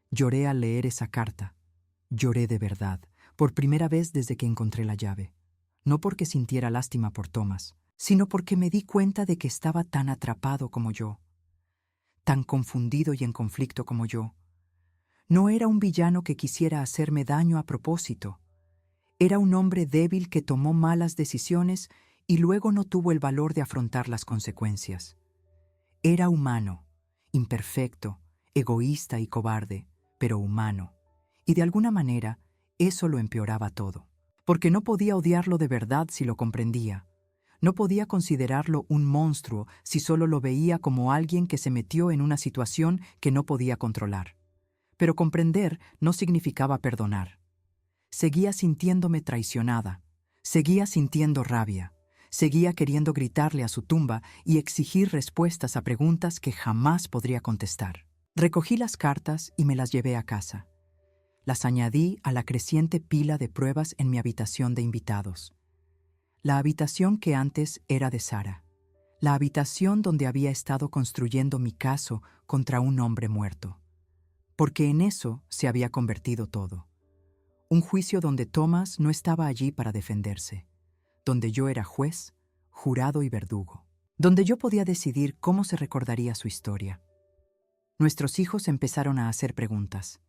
Lloré al leer esa carta. Lloré de verdad, por primera vez desde que encontré la llave. No porque sintiera lástima por Thomas, sino porque me di cuenta de que estaba tan atrapado como yo, tan confundido y en conflicto como yo. No era un villano que quisiera hacerme daño a propósito. Era un hombre débil que tomó malas decisiones y luego no tuvo el valor de afrontar las consecuencias. Era humano, imperfecto, egoísta y cobarde, pero humano. Y de alguna manera, eso lo empeoraba todo. Porque no podía odiarlo de verdad si lo comprendía. No podía considerarlo un monstruo si solo lo veía como alguien que se metió en una situación que no podía controlar. Pero comprender no significaba perdonar. Seguía sintiéndome traicionada, seguía sintiendo rabia, seguía queriendo gritarle a su tumba y exigir respuestas a preguntas que jamás podría contestar. Recogí las cartas y me las llevé a casa. Las añadí a la creciente pila de pruebas en mi habitación de invitados. La habitación que antes era de Sara. La habitación donde había estado construyendo mi caso contra un hombre muerto. Porque en eso se había convertido todo. Un juicio donde Thomas no estaba allí para defenderse, donde yo era juez, jurado y verdugo, donde yo podía decidir cómo se recordaría su historia. Nuestros hijos empezaron a hacer preguntas.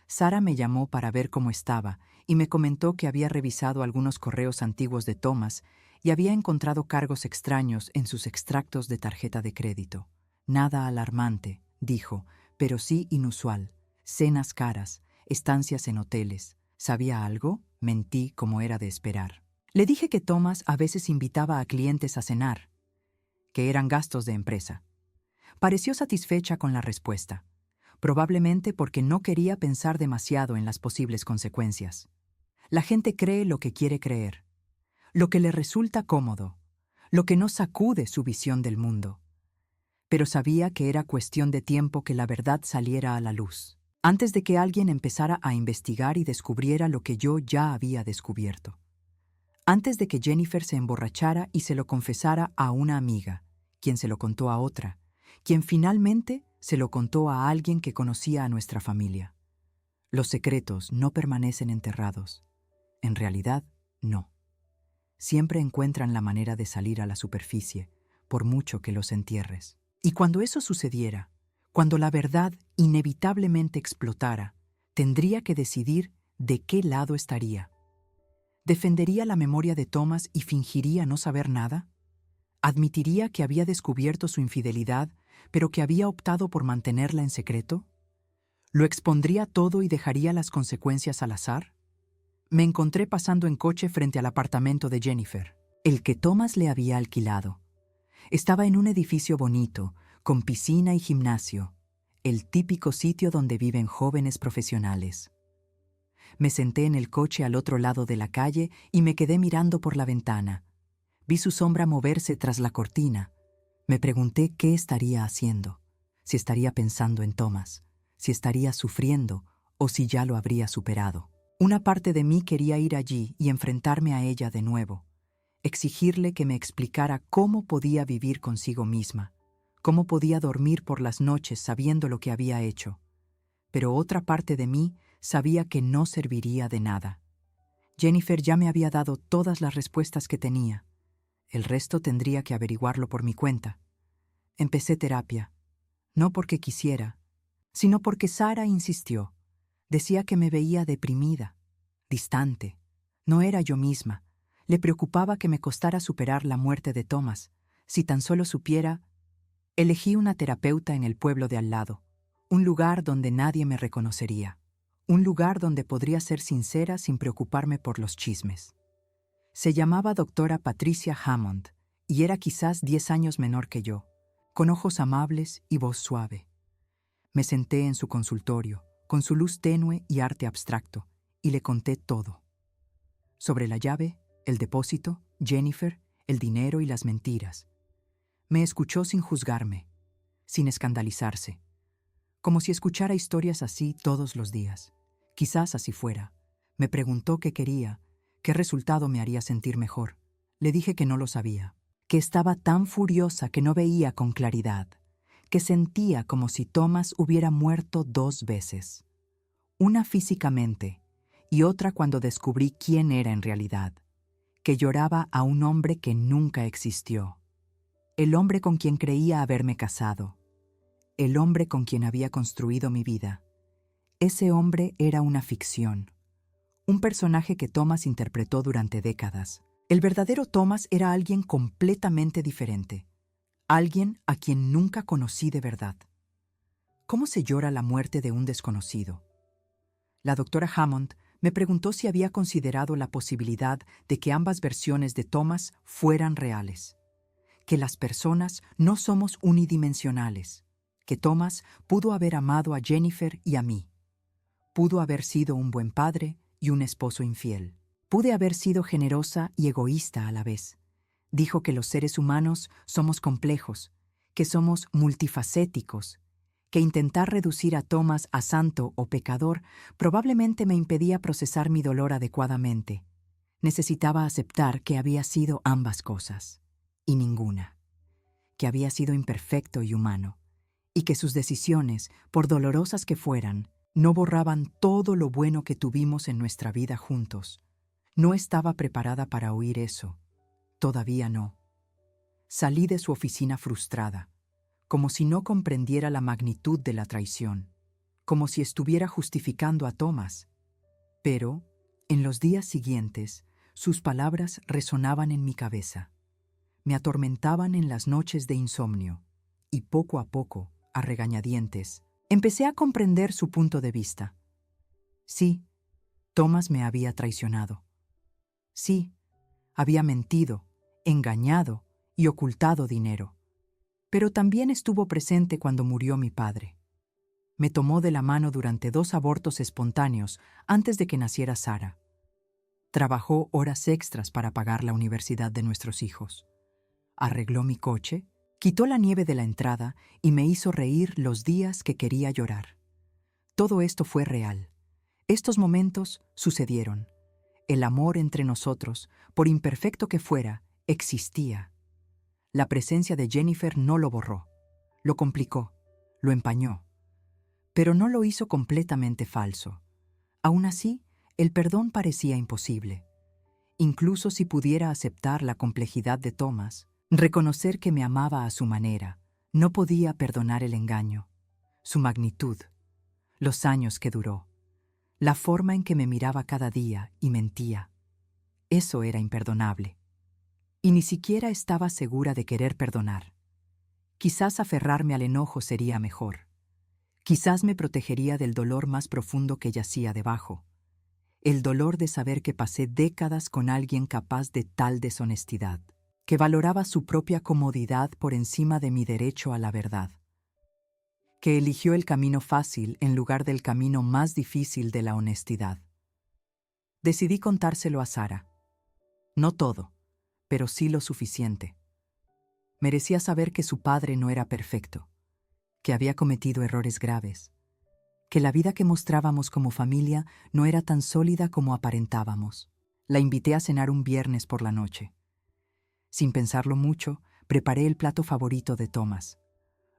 Sara me llamó para ver cómo estaba y me comentó que había revisado algunos correos antiguos de Thomas y había encontrado cargos extraños en sus extractos de tarjeta de crédito. Nada alarmante, dijo, pero sí inusual. Cenas caras, estancias en hoteles. ¿Sabía algo? Mentí como era de esperar. Le dije que Thomas a veces invitaba a clientes a cenar, que eran gastos de empresa. Pareció satisfecha con la respuesta, probablemente porque no quería pensar demasiado en las posibles consecuencias. La gente cree lo que quiere creer, lo que le resulta cómodo, lo que no sacude su visión del mundo. Pero sabía que era cuestión de tiempo que la verdad saliera a la luz, antes de que alguien empezara a investigar y descubriera lo que yo ya había descubierto. Antes de que Jennifer se emborrachara y se lo confesara a una amiga, quien se lo contó a otra, quien finalmente se lo contó a alguien que conocía a nuestra familia. Los secretos no permanecen enterrados. En realidad, no. Siempre encuentran la manera de salir a la superficie, por mucho que los entierres. Y cuando eso sucediera, cuando la verdad inevitablemente explotara, tendría que decidir de qué lado estaría. ¿Defendería la memoria de Thomas y fingiría no saber nada? ¿Admitiría que había descubierto su infidelidad, pero que había optado por mantenerla en secreto? ¿Lo expondría todo y dejaría las consecuencias al azar? Me encontré pasando en coche frente al apartamento de Jennifer, el que Thomas le había alquilado. Estaba en un edificio bonito, con piscina y gimnasio, el típico sitio donde viven jóvenes profesionales. Me senté en el coche al otro lado de la calle y me quedé mirando por la ventana. Vi su sombra moverse tras la cortina. Me pregunté qué estaría haciendo, si estaría pensando en Thomas, si estaría sufriendo o si ya lo habría superado. Una parte de mí quería ir allí y enfrentarme a ella de nuevo, exigirle que me explicara cómo podía vivir consigo misma, cómo podía dormir por las noches sabiendo lo que había hecho. Pero otra parte de mí sabía que no serviría de nada. Jennifer ya me había dado todas las respuestas que tenía. El resto tendría que averiguarlo por mi cuenta. Empecé terapia, no porque quisiera, sino porque Sara insistió. Decía que me veía deprimida, distante. No era yo misma. Le preocupaba que me costara superar la muerte de Thomas. Si tan solo supiera... Elegí una terapeuta en el pueblo de al lado, un lugar donde nadie me reconocería, un lugar donde podría ser sincera sin preocuparme por los chismes. Se llamaba doctora Patricia Hammond y era quizás 10 años menor que yo, con ojos amables y voz suave. Me senté en su consultorio, con su luz tenue y arte abstracto, y le conté todo. Sobre la llave, el depósito, Jennifer, el dinero y las mentiras. Me escuchó sin juzgarme, sin escandalizarse, como si escuchara historias así todos los días. Quizás así fuera. Me preguntó qué quería, qué resultado me haría sentir mejor. Le dije que no lo sabía, que estaba tan furiosa que no veía con claridad, que sentía como si Thomas hubiera muerto 2 veces. Una físicamente y otra cuando descubrí quién era en realidad, que lloraba a un hombre que nunca existió. El hombre con quien creía haberme casado, el hombre con quien había construido mi vida. Ese hombre era una ficción, un personaje que Thomas interpretó durante décadas. El verdadero Thomas era alguien completamente diferente, alguien a quien nunca conocí de verdad. ¿Cómo se llora la muerte de un desconocido? La doctora Hammond me preguntó si había considerado la posibilidad de que ambas versiones de Thomas fueran reales, que las personas no somos unidimensionales, que Thomas pudo haber amado a Jennifer y a mí. Pudo haber sido un buen padre y un esposo infiel. Pude haber sido generosa y egoísta a la vez. Dijo que los seres humanos somos complejos, que somos multifacéticos, que intentar reducir a Thomas a santo o pecador probablemente me impedía procesar mi dolor adecuadamente. Necesitaba aceptar que había sido ambas cosas, y ninguna, que había sido imperfecto y humano, y que sus decisiones, por dolorosas que fueran, no borraban todo lo bueno que tuvimos en nuestra vida juntos. No estaba preparada para oír eso. Todavía no. Salí de su oficina frustrada, como si no comprendiera la magnitud de la traición, como si estuviera justificando a Thomas. Pero, en los días siguientes, sus palabras resonaban en mi cabeza. Me atormentaban en las noches de insomnio, y poco a poco, a regañadientes, empecé a comprender su punto de vista. Sí, Thomas me había traicionado. Sí, había mentido, engañado y ocultado dinero. Pero también estuvo presente cuando murió mi padre. Me tomó de la mano durante 2 abortos espontáneos antes de que naciera Sara. Trabajó horas extras para pagar la universidad de nuestros hijos. Arregló mi coche, quitó la nieve de la entrada y me hizo reír los días que quería llorar. Todo esto fue real. Estos momentos sucedieron. El amor entre nosotros, por imperfecto que fuera, existía. La presencia de Jennifer no lo borró, lo complicó, lo empañó. Pero no lo hizo completamente falso. Aún así, el perdón parecía imposible. Incluso si pudiera aceptar la complejidad de Thomas, reconocer que me amaba a su manera, no podía perdonar el engaño, su magnitud, los años que duró, la forma en que me miraba cada día y mentía. Eso era imperdonable. Y ni siquiera estaba segura de querer perdonar. Quizás aferrarme al enojo sería mejor. Quizás me protegería del dolor más profundo que yacía debajo. el dolor de saber que pasé décadas con alguien capaz de tal deshonestidad, que valoraba su propia comodidad por encima de mi derecho a la verdad, que eligió el camino fácil en lugar del camino más difícil de la honestidad. Decidí contárselo a Sara. No todo, pero sí lo suficiente. Merecía saber que su padre no era perfecto, que había cometido errores graves, que la vida que mostrábamos como familia no era tan sólida como aparentábamos. La invité a cenar un viernes por la noche. Sin pensarlo mucho, preparé el plato favorito de Thomas: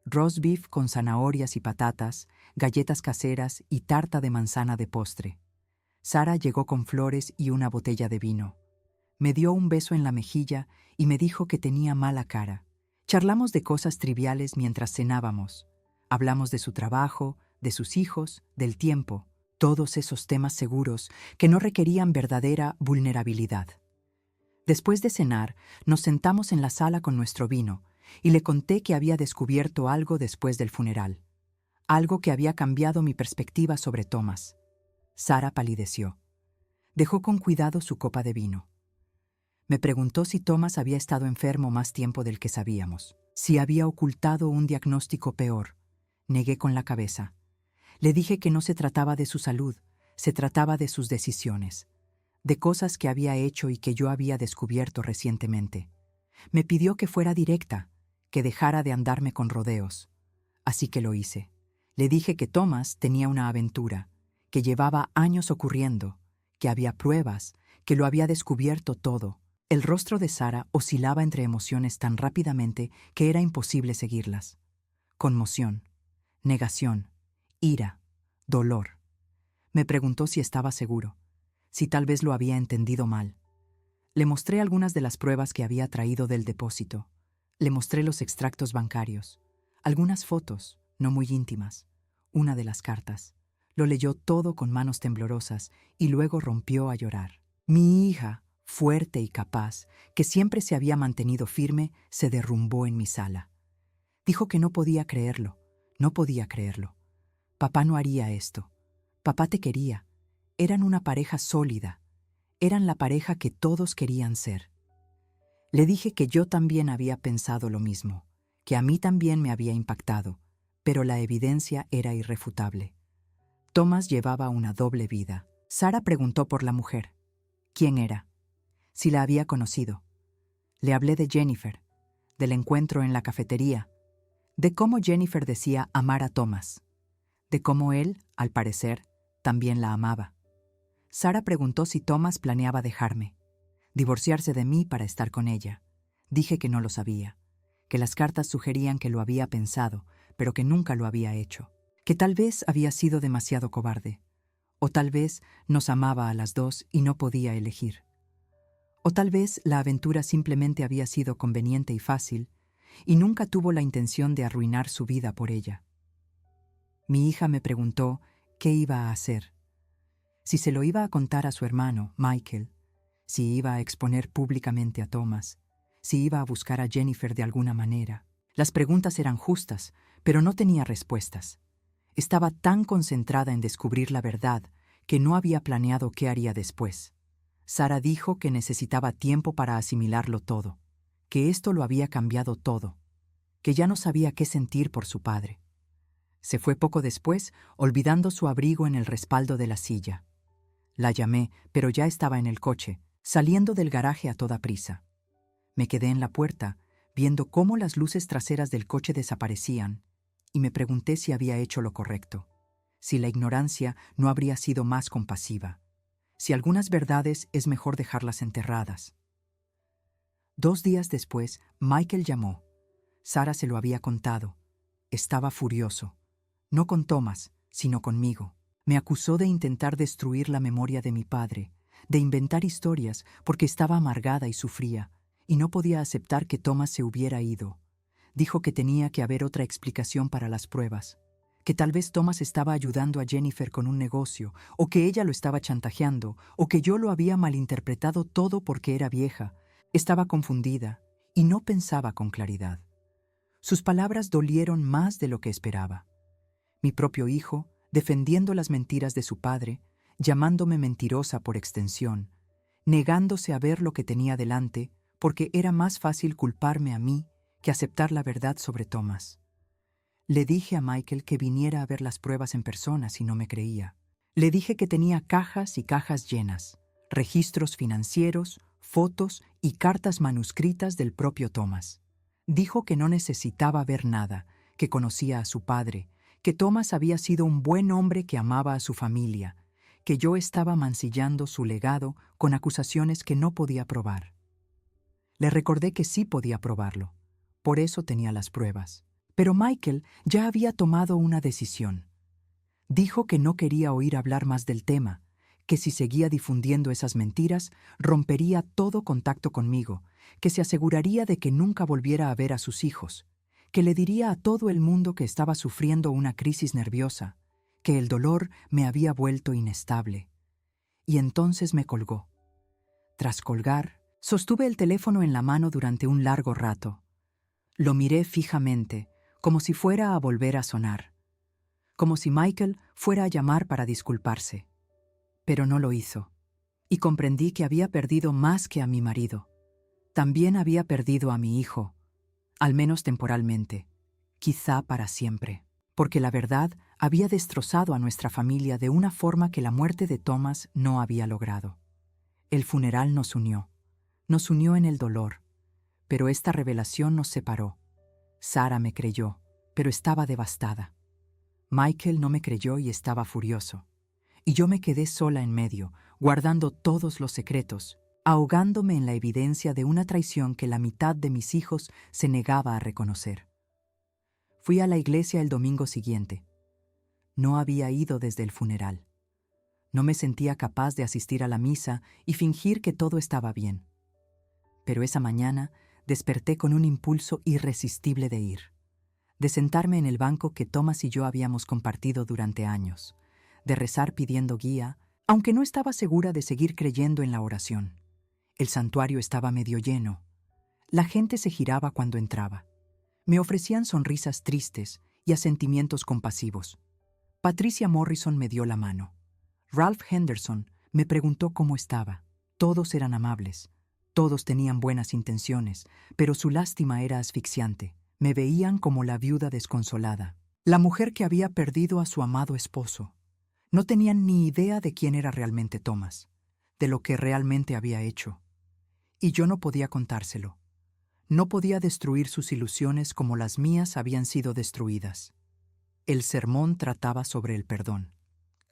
roast beef con zanahorias y patatas, galletas caseras y tarta de manzana de postre. Sara llegó con flores y una botella de vino. Me dio un beso en la mejilla y me dijo que tenía mala cara. Charlamos de cosas triviales mientras cenábamos. Hablamos de su trabajo, de sus hijos, del tiempo, todos esos temas seguros que no requerían verdadera vulnerabilidad. Después de cenar, nos sentamos en la sala con nuestro vino y le conté que había descubierto algo después del funeral, algo que había cambiado mi perspectiva sobre Thomas. Sara palideció. Dejó con cuidado su copa de vino. Me preguntó si Thomas había estado enfermo más tiempo del que sabíamos, si había ocultado un diagnóstico peor. Negué con la cabeza. Le dije que no se trataba de su salud, se trataba de sus decisiones, de cosas que había hecho y que yo había descubierto recientemente. Me pidió que fuera directa, que dejara de andarme con rodeos. Así que lo hice. Le dije que Thomas tenía una aventura, que llevaba años ocurriendo, que había pruebas, que lo había descubierto todo. El rostro de Sara oscilaba entre emociones tan rápidamente que era imposible seguirlas. Conmoción, negación, ira, dolor. Me preguntó si estaba seguro, si tal vez lo había entendido mal. Le mostré algunas de las pruebas que había traído del depósito. Le mostré los extractos bancarios, algunas fotos, no muy íntimas, una de las cartas. Lo leyó todo con manos temblorosas y luego rompió a llorar. Mi hija, fuerte y capaz, que siempre se había mantenido firme, se derrumbó en mi sala. Dijo que no podía creerlo, no podía creerlo. Papá no haría esto. Papá te quería. Eran una pareja sólida. Eran la pareja que todos querían ser. Le dije que yo también había pensado lo mismo, que a mí también me había impactado, pero la evidencia era irrefutable. Thomas llevaba una doble vida. Sara preguntó por la mujer. ¿Quién era? Si la había conocido. Le hablé de Jennifer, del encuentro en la cafetería, de cómo Jennifer decía amar a Thomas, de cómo él, al parecer, también la amaba. Sara preguntó si Thomas planeaba dejarme, divorciarse de mí para estar con ella. Dije que no lo sabía, que las cartas sugerían que lo había pensado, pero que nunca lo había hecho, que tal vez había sido demasiado cobarde, o tal vez nos amaba a las dos y no podía elegir. O tal vez la aventura simplemente había sido conveniente y fácil, y nunca tuvo la intención de arruinar su vida por ella. Mi hija me preguntó qué iba a hacer. Si se lo iba a contar a su hermano, Michael, si iba a exponer públicamente a Thomas, si iba a buscar a Jennifer de alguna manera. Las preguntas eran justas, pero no tenía respuestas. Estaba tan concentrada en descubrir la verdad que no había planeado qué haría después. Sara dijo que necesitaba tiempo para asimilarlo todo, que esto lo había cambiado todo, que ya no sabía qué sentir por su padre. Se fue poco después, olvidando su abrigo en el respaldo de la silla. La llamé, pero ya estaba en el coche, saliendo del garaje a toda prisa. Me quedé en la puerta, viendo cómo las luces traseras del coche desaparecían, y me pregunté si había hecho lo correcto, si la ignorancia no habría sido más compasiva, si algunas verdades es mejor dejarlas enterradas. 2 días después, Michael llamó. Sara se lo había contado. Estaba furioso. No con Thomas, sino conmigo. Me acusó de intentar destruir la memoria de mi padre, de inventar historias porque estaba amargada y sufría, y no podía aceptar que Thomas se hubiera ido. Dijo que tenía que haber otra explicación para las pruebas, que tal vez Thomas estaba ayudando a Jennifer con un negocio, o que ella lo estaba chantajeando, o que yo lo había malinterpretado todo porque era vieja. Estaba confundida y no pensaba con claridad. Sus palabras dolieron más de lo que esperaba. Mi propio hijo, defendiendo las mentiras de su padre, llamándome mentirosa por extensión, negándose a ver lo que tenía delante, porque era más fácil culparme a mí que aceptar la verdad sobre Thomas. Le dije a Michael que viniera a ver las pruebas en persona si no me creía. Le dije que tenía cajas y cajas llenas, registros financieros, fotos y cartas manuscritas del propio Thomas. Dijo que no necesitaba ver nada, que conocía a su padre, que Thomas había sido un buen hombre que amaba a su familia, que yo estaba mancillando su legado con acusaciones que no podía probar. Le recordé que sí podía probarlo, por eso tenía las pruebas. Pero Michael ya había tomado una decisión. Dijo que no quería oír hablar más del tema, que si seguía difundiendo esas mentiras, rompería todo contacto conmigo, que se aseguraría de que nunca volviera a ver a sus hijos, que le diría a todo el mundo que estaba sufriendo una crisis nerviosa, que el dolor me había vuelto inestable. Y entonces me colgó. Tras colgar, sostuve el teléfono en la mano durante un largo rato. Lo miré fijamente, como si fuera a volver a sonar, como si Michael fuera a llamar para disculparse. Pero no lo hizo, y comprendí que había perdido más que a mi marido. También había perdido a mi hijo, al menos temporalmente, quizá para siempre, porque la verdad había destrozado a nuestra familia de una forma que la muerte de Thomas no había logrado. El funeral nos unió en el dolor, pero esta revelación nos separó. Sara me creyó, pero estaba devastada. Michael no me creyó y estaba furioso. Y yo me quedé sola en medio, guardando todos los secretos, ahogándome en la evidencia de una traición que la mitad de mis hijos se negaba a reconocer. Fui a la iglesia el domingo siguiente. No había ido desde el funeral. No me sentía capaz de asistir a la misa y fingir que todo estaba bien. Pero esa mañana desperté con un impulso irresistible de ir, de sentarme en el banco que Thomas y yo habíamos compartido durante años, de rezar pidiendo guía, aunque no estaba segura de seguir creyendo en la oración. El santuario estaba medio lleno. La gente se giraba cuando entraba. Me ofrecían sonrisas tristes y asentimientos compasivos. Patricia Morrison me dio la mano. Ralph Henderson me preguntó cómo estaba. Todos eran amables. Todos tenían buenas intenciones, pero su lástima era asfixiante. Me veían como la viuda desconsolada, la mujer que había perdido a su amado esposo. No tenían ni idea de quién era realmente Thomas, de lo que realmente había hecho. Y yo no podía contárselo. No podía destruir sus ilusiones como las mías habían sido destruidas. El sermón trataba sobre el perdón.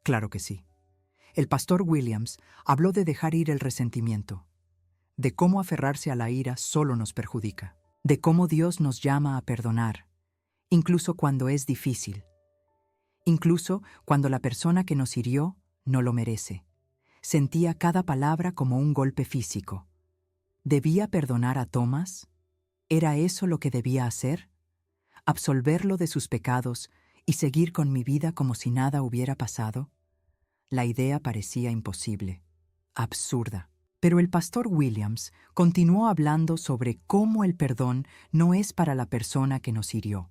Claro que sí. El pastor Williams habló de dejar ir el resentimiento, de cómo aferrarse a la ira solo nos perjudica, de cómo Dios nos llama a perdonar, incluso cuando es difícil, incluso cuando la persona que nos hirió no lo merece. Sentía cada palabra como un golpe físico. ¿Debía perdonar a Thomas? ¿Era eso lo que debía hacer? ¿Absolverlo de sus pecados y seguir con mi vida como si nada hubiera pasado? La idea parecía imposible, absurda. Pero el pastor Williams continuó hablando sobre cómo el perdón no es para la persona que nos hirió.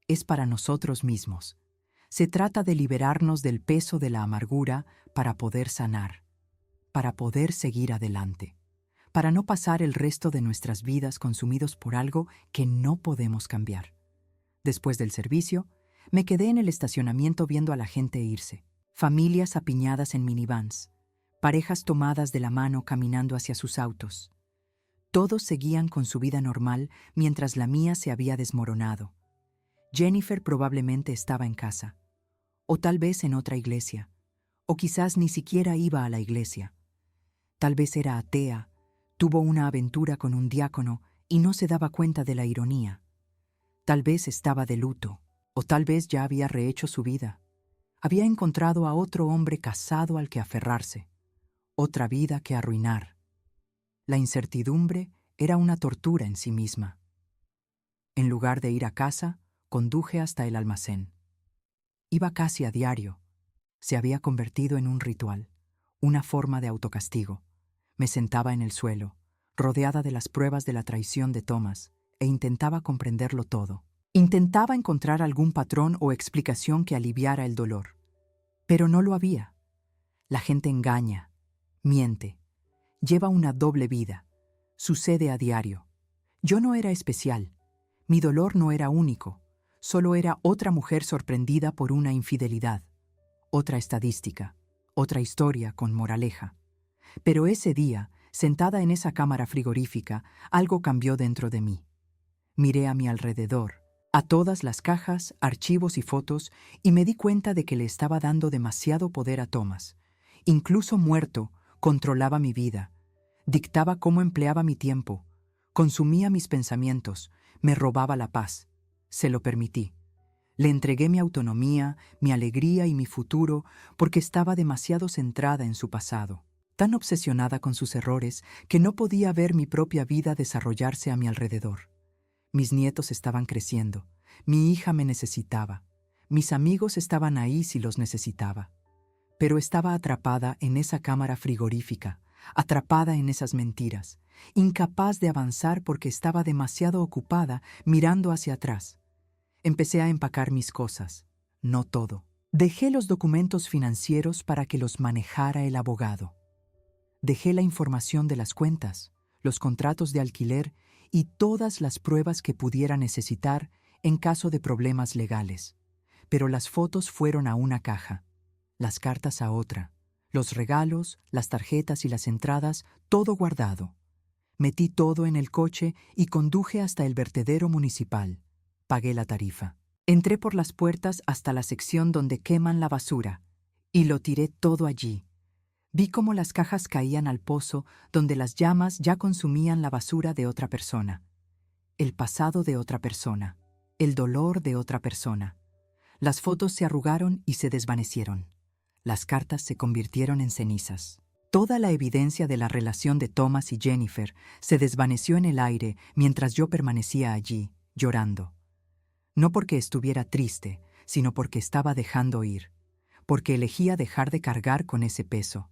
Es para nosotros mismos. Se trata de liberarnos del peso de la amargura para poder sanar, para poder seguir adelante, para no pasar el resto de nuestras vidas consumidos por algo que no podemos cambiar. Después del servicio, me quedé en el estacionamiento viendo a la gente irse, familias apiñadas en minivans, parejas tomadas de la mano caminando hacia sus autos. Todos seguían con su vida normal mientras la mía se había desmoronado. Jennifer probablemente estaba en casa, o tal vez en otra iglesia, o quizás ni siquiera iba a la iglesia. Tal vez era atea, tuvo una aventura con un diácono y no se daba cuenta de la ironía. Tal vez estaba de luto, o tal vez ya había rehecho su vida. Había encontrado a otro hombre casado al que aferrarse, otra vida que arruinar. La incertidumbre era una tortura en sí misma. En lugar de ir a casa, conduje hasta el almacén. Iba casi a diario. Se había convertido en un ritual, una forma de autocastigo. Me sentaba en el suelo, rodeada de las pruebas de la traición de Thomas, e intentaba comprenderlo todo. Intentaba encontrar algún patrón o explicación que aliviara el dolor. Pero no lo había. La gente engaña, miente, lleva una doble vida. Sucede a diario. Yo no era especial. Mi dolor no era único. Solo era otra mujer sorprendida por una infidelidad. Otra estadística. Otra historia con moraleja. Pero ese día, sentada en esa cámara frigorífica, algo cambió dentro de mí. Miré a mi alrededor, a todas las cajas, archivos y fotos, y me di cuenta de que le estaba dando demasiado poder a Thomas. Incluso muerto, controlaba mi vida, dictaba cómo empleaba mi tiempo, consumía mis pensamientos, me robaba la paz. Se lo permití. Le entregué mi autonomía, mi alegría y mi futuro porque estaba demasiado centrada en su pasado, tan obsesionada con sus errores que no podía ver mi propia vida desarrollarse a mi alrededor. Mis nietos estaban creciendo, mi hija me necesitaba, mis amigos estaban ahí si los necesitaba. Pero estaba atrapada en esa cámara frigorífica, atrapada en esas mentiras, incapaz de avanzar porque estaba demasiado ocupada mirando hacia atrás. Empecé a empacar mis cosas, no todo. Dejé los documentos financieros para que los manejara el abogado. Dejé la información de las cuentas, los contratos de alquiler y todas las pruebas que pudiera necesitar en caso de problemas legales. Pero las fotos fueron a una caja, las cartas a otra, los regalos, las tarjetas y las entradas, todo guardado. Metí todo en el coche y conduje hasta el vertedero municipal. Pagué la tarifa. Entré por las puertas hasta la sección donde queman la basura y lo tiré todo allí. Vi cómo las cajas caían al pozo donde las llamas ya consumían la basura de otra persona. El pasado de otra persona. El dolor de otra persona. Las fotos se arrugaron y se desvanecieron. Las cartas se convirtieron en cenizas. Toda la evidencia de la relación de Thomas y Jennifer se desvaneció en el aire mientras yo permanecía allí, llorando. No porque estuviera triste, sino porque estaba dejando ir, porque elegía dejar de cargar con ese peso.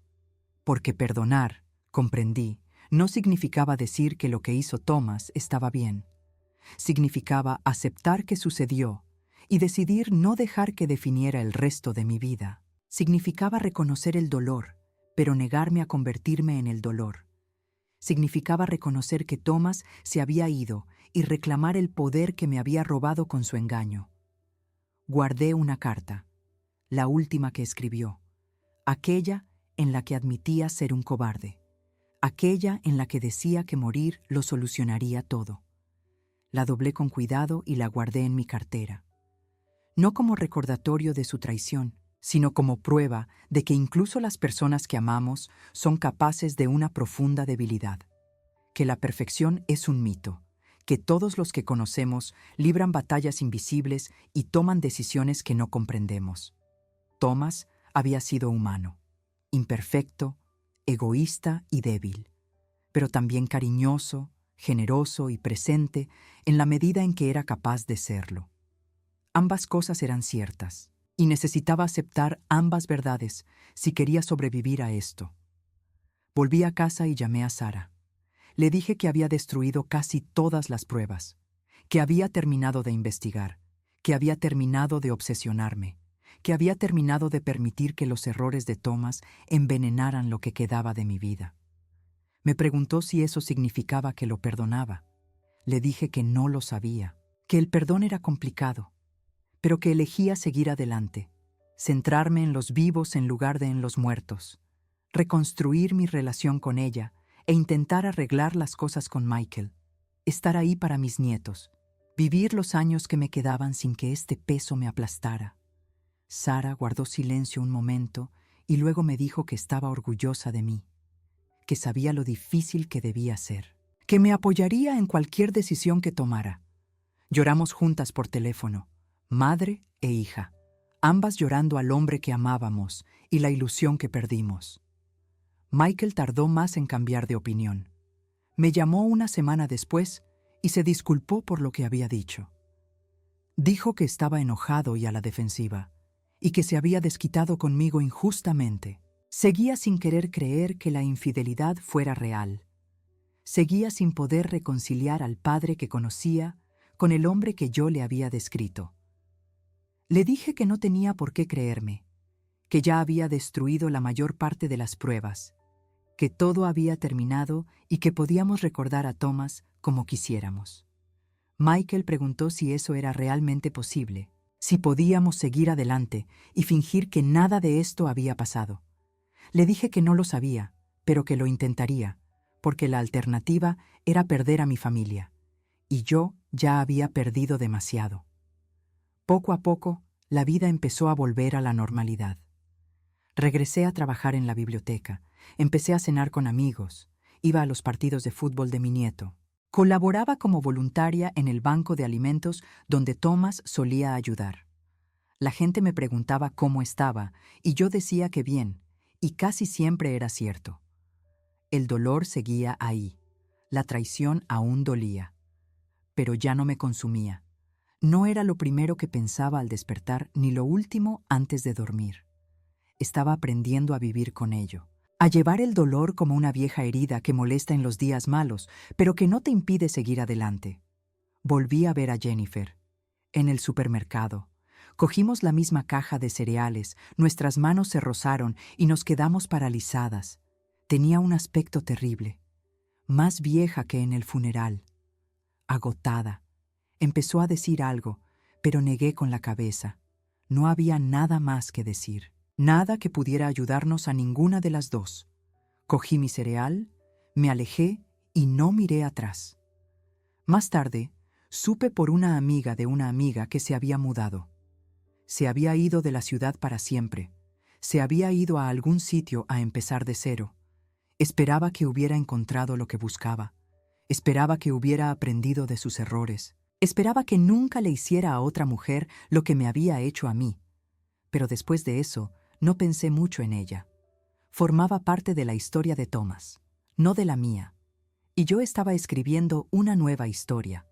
Porque perdonar, comprendí, no significaba decir que lo que hizo Thomas estaba bien. Significaba aceptar que sucedió y decidir no dejar que definiera el resto de mi vida. Significaba reconocer el dolor, pero negarme a convertirme en el dolor. Significaba reconocer que Thomas se había ido y reclamar el poder que me había robado con su engaño. Guardé una carta, la última que escribió, aquella en la que admitía ser un cobarde, aquella en la que decía que morir lo solucionaría todo. La doblé con cuidado y la guardé en mi cartera. No como recordatorio de su traición, sino como prueba de que incluso las personas que amamos son capaces de una profunda debilidad. Que la perfección es un mito, que todos los que conocemos libran batallas invisibles y toman decisiones que no comprendemos. Thomas había sido humano, imperfecto, egoísta y débil, pero también cariñoso, generoso y presente en la medida en que era capaz de serlo. Ambas cosas eran ciertas, y necesitaba aceptar ambas verdades si quería sobrevivir a esto. Volví a casa y llamé a Sara. Le dije que había destruido casi todas las pruebas, que había terminado de investigar, que había terminado de obsesionarme, que había terminado de permitir que los errores de Thomas envenenaran lo que quedaba de mi vida. Me preguntó si eso significaba que lo perdonaba. Le dije que no lo sabía, que el perdón era complicado, pero que elegía seguir adelante, centrarme en los vivos en lugar de en los muertos, reconstruir mi relación con ella e intentar arreglar las cosas con Michael, estar ahí para mis nietos, vivir los años que me quedaban sin que este peso me aplastara. Sara guardó silencio un momento y luego me dijo que estaba orgullosa de mí, que sabía lo difícil que debía ser, que me apoyaría en cualquier decisión que tomara. Lloramos juntas por teléfono, madre e hija, ambas llorando al hombre que amábamos y la ilusión que perdimos. Michael tardó más en cambiar de opinión. Me llamó una semana después y se disculpó por lo que había dicho. Dijo que estaba enojado y a la defensiva, y que se había desquitado conmigo injustamente. Seguía sin querer creer que la infidelidad fuera real. Seguía sin poder reconciliar al padre que conocía con el hombre que yo le había descrito. Le dije que no tenía por qué creerme, que ya había destruido la mayor parte de las pruebas, que todo había terminado y que podíamos recordar a Thomas como quisiéramos. Michael preguntó si eso era realmente posible, si podíamos seguir adelante y fingir que nada de esto había pasado. Le dije que no lo sabía, pero que lo intentaría, porque la alternativa era perder a mi familia, y yo ya había perdido demasiado. Poco a poco, la vida empezó a volver a la normalidad. Regresé a trabajar en la biblioteca, empecé a cenar con amigos, iba a los partidos de fútbol de mi nieto. Colaboraba como voluntaria en el banco de alimentos donde Thomas solía ayudar. La gente me preguntaba cómo estaba y yo decía que bien, y casi siempre era cierto. El dolor seguía ahí, la traición aún dolía, pero ya no me consumía. No era lo primero que pensaba al despertar ni lo último antes de dormir. Estaba aprendiendo a vivir con ello, a llevar el dolor como una vieja herida que molesta en los días malos, pero que no te impide seguir adelante. Volví a ver a Jennifer, en el supermercado. Cogimos la misma caja de cereales, nuestras manos se rozaron y nos quedamos paralizadas. Tenía un aspecto terrible, más vieja que en el funeral. Agotada. Empezó a decir algo, pero negué con la cabeza. No había nada más que decir. Nada que pudiera ayudarnos a ninguna de las dos. Cogí mi cereal, me alejé y no miré atrás. Más tarde, supe por una amiga de una amiga que se había mudado. Se había ido de la ciudad para siempre. Se había ido a algún sitio a empezar de cero. Esperaba que hubiera encontrado lo que buscaba. Esperaba que hubiera aprendido de sus errores. Esperaba que nunca le hiciera a otra mujer lo que me había hecho a mí. Pero después de eso, no pensé mucho en ella. Formaba parte de la historia de Thomas, no de la mía. Y yo estaba escribiendo una nueva historia.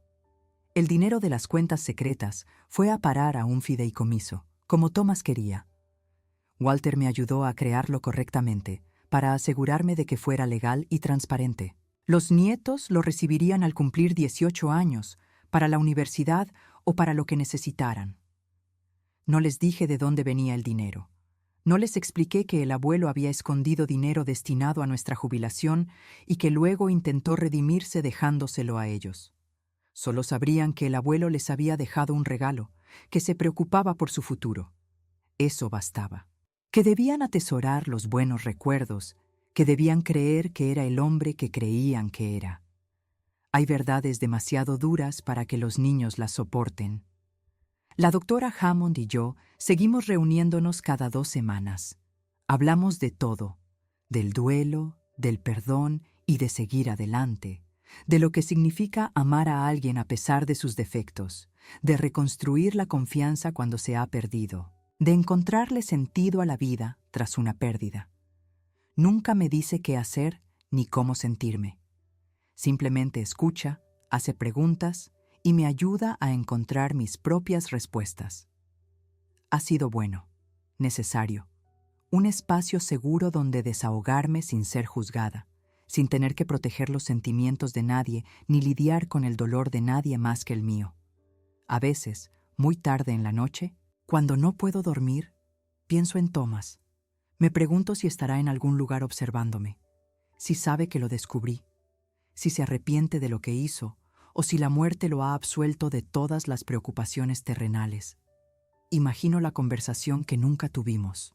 El dinero de las cuentas secretas fue a parar a un fideicomiso, como Thomas quería. Walter me ayudó a crearlo correctamente, para asegurarme de que fuera legal y transparente. Los nietos lo recibirían al cumplir 18 años, para la universidad o para lo que necesitaran. No les dije de dónde venía el dinero. No les expliqué que el abuelo había escondido dinero destinado a nuestra jubilación y que luego intentó redimirse dejándoselo a ellos. Solo sabrían que el abuelo les había dejado un regalo, que se preocupaba por su futuro. Eso bastaba. Que debían atesorar los buenos recuerdos, que debían creer que era el hombre que creían que era. Hay verdades demasiado duras para que los niños las soporten. La doctora Hammond y yo seguimos reuniéndonos cada 2 semanas. Hablamos de todo, del duelo, del perdón y de seguir adelante, de lo que significa amar a alguien a pesar de sus defectos, de reconstruir la confianza cuando se ha perdido, de encontrarle sentido a la vida tras una pérdida. Nunca me dice qué hacer ni cómo sentirme. Simplemente escucha, hace preguntas y me ayuda a encontrar mis propias respuestas. Ha sido bueno, necesario, un espacio seguro donde desahogarme sin ser juzgada, sin tener que proteger los sentimientos de nadie ni lidiar con el dolor de nadie más que el mío. A veces, muy tarde en la noche, cuando no puedo dormir, pienso en Thomas. Me pregunto si estará en algún lugar observándome, si sabe que lo descubrí, si se arrepiente de lo que hizo, o si la muerte lo ha absuelto de todas las preocupaciones terrenales. Imagino la conversación que nunca tuvimos,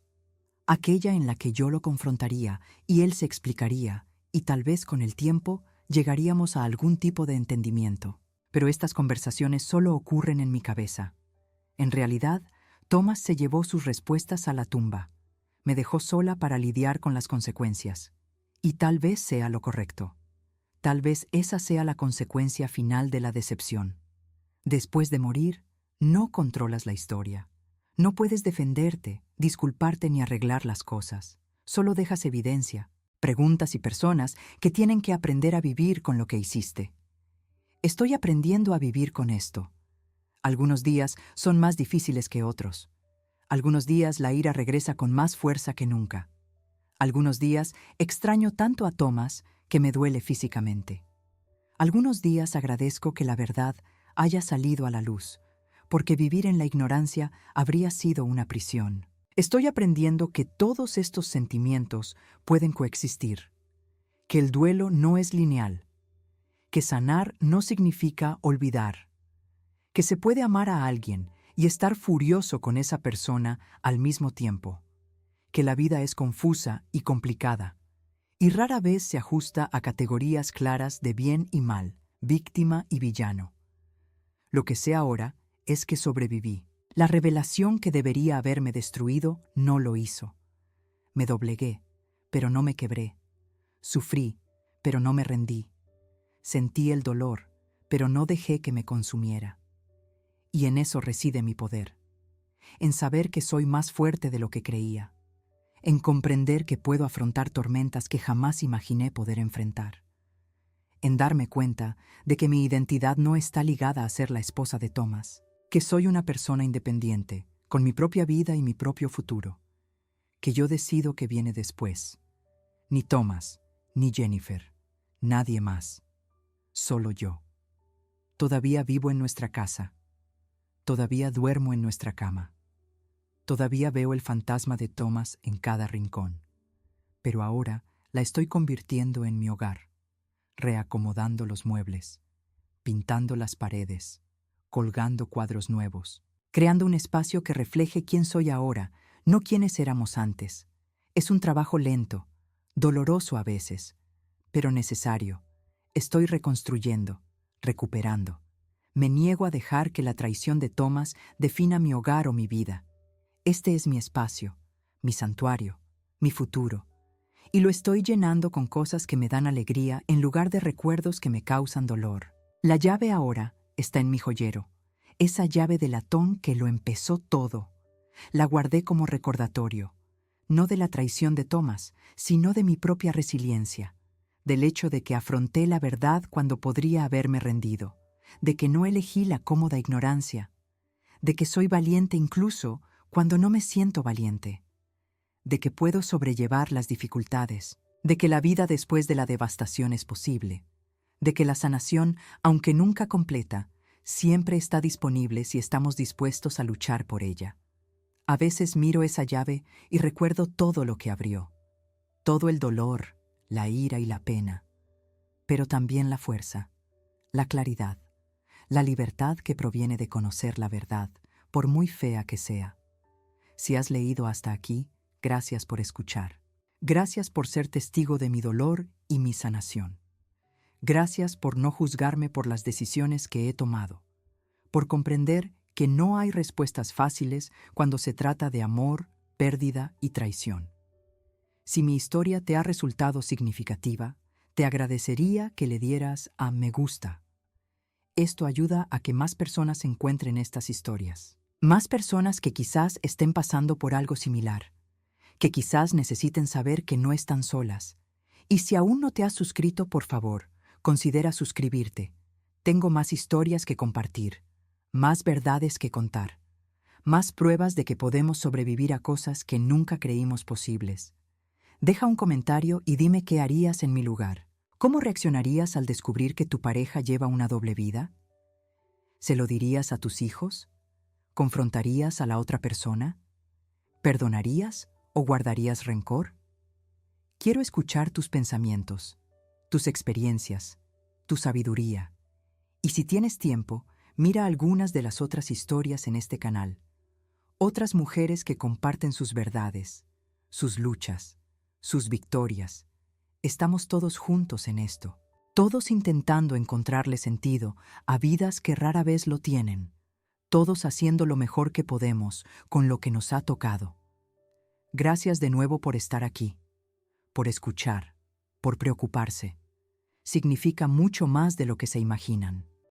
aquella en la que yo lo confrontaría y él se explicaría, y tal vez con el tiempo llegaríamos a algún tipo de entendimiento. Pero estas conversaciones solo ocurren en mi cabeza. En realidad, Thomas se llevó sus respuestas a la tumba. Me dejó sola para lidiar con las consecuencias. Y tal vez sea lo correcto. Tal vez esa sea la consecuencia final de la decepción. Después de morir, no controlas la historia. No puedes defenderte, disculparte ni arreglar las cosas. Solo dejas evidencia, preguntas y personas que tienen que aprender a vivir con lo que hiciste. Estoy aprendiendo a vivir con esto. Algunos días son más difíciles que otros. Algunos días la ira regresa con más fuerza que nunca. Algunos días extraño tanto a Thomas que me duele físicamente. Algunos días agradezco que la verdad haya salido a la luz, porque vivir en la ignorancia habría sido una prisión. Estoy aprendiendo que todos estos sentimientos pueden coexistir, que el duelo no es lineal, que sanar no significa olvidar, que se puede amar a alguien y estar furioso con esa persona al mismo tiempo, que la vida es confusa y complicada, y rara vez se ajusta a categorías claras de bien y mal, víctima y villano. Lo que sé ahora es que sobreviví. La revelación que debería haberme destruido no lo hizo. Me doblegué, pero no me quebré. Sufrí, pero no me rendí. Sentí el dolor, pero no dejé que me consumiera. Y en eso reside mi poder, en saber que soy más fuerte de lo que creía, en comprender que puedo afrontar tormentas que jamás imaginé poder enfrentar, en darme cuenta de que mi identidad no está ligada a ser la esposa de Thomas, que soy una persona independiente, con mi propia vida y mi propio futuro, que yo decido qué viene después. Ni Thomas, ni Jennifer, nadie más, solo yo. Todavía vivo en nuestra casa, todavía duermo en nuestra cama, todavía veo el fantasma de Thomas en cada rincón, pero ahora la estoy convirtiendo en mi hogar, reacomodando los muebles, pintando las paredes, colgando cuadros nuevos, creando un espacio que refleje quién soy ahora, no quiénes éramos antes. Es un trabajo lento, doloroso a veces, pero necesario. Estoy reconstruyendo, recuperando. Me niego a dejar que la traición de Thomas defina mi hogar o mi vida. Este es mi espacio, mi santuario, mi futuro. Y lo estoy llenando con cosas que me dan alegría en lugar de recuerdos que me causan dolor. La llave ahora está en mi joyero, esa llave de latón que lo empezó todo. La guardé como recordatorio, no de la traición de Thomas, sino de mi propia resiliencia, del hecho de que afronté la verdad cuando podría haberme rendido, de que no elegí la cómoda ignorancia, de que soy valiente incluso cuando no me siento valiente, de que puedo sobrellevar las dificultades, de que la vida después de la devastación es posible, de que la sanación, aunque nunca completa, siempre está disponible si estamos dispuestos a luchar por ella. A veces miro esa llave y recuerdo todo lo que abrió, todo el dolor, la ira y la pena, pero también la fuerza, la claridad, la libertad que proviene de conocer la verdad, por muy fea que sea. Si has leído hasta aquí, gracias por escuchar. Gracias por ser testigo de mi dolor y mi sanación. Gracias por no juzgarme por las decisiones que he tomado, por comprender que no hay respuestas fáciles cuando se trata de amor, pérdida y traición. Si mi historia te ha resultado significativa, te agradecería que le dieras a me gusta. Esto ayuda a que más personas encuentren estas historias. Más personas que quizás estén pasando por algo similar, que quizás necesiten saber que no están solas. Y si aún no te has suscrito, por favor, considera suscribirte. Tengo más historias que compartir, más verdades que contar, más pruebas de que podemos sobrevivir a cosas que nunca creímos posibles. Deja un comentario y dime qué harías en mi lugar. ¿Cómo reaccionarías al descubrir que tu pareja lleva una doble vida? ¿Se lo dirías a tus hijos? ¿Confrontarías a la otra persona? ¿Perdonarías o guardarías rencor? Quiero escuchar tus pensamientos, tus experiencias, tu sabiduría. Y si tienes tiempo, mira algunas de las otras historias en este canal. Otras mujeres que comparten sus verdades, sus luchas, sus victorias. Estamos todos juntos en esto, todos intentando encontrarle sentido a vidas que rara vez lo tienen, todos haciendo lo mejor que podemos con lo que nos ha tocado. Gracias de nuevo por estar aquí, por escuchar, por preocuparse. Significa mucho más de lo que se imaginan.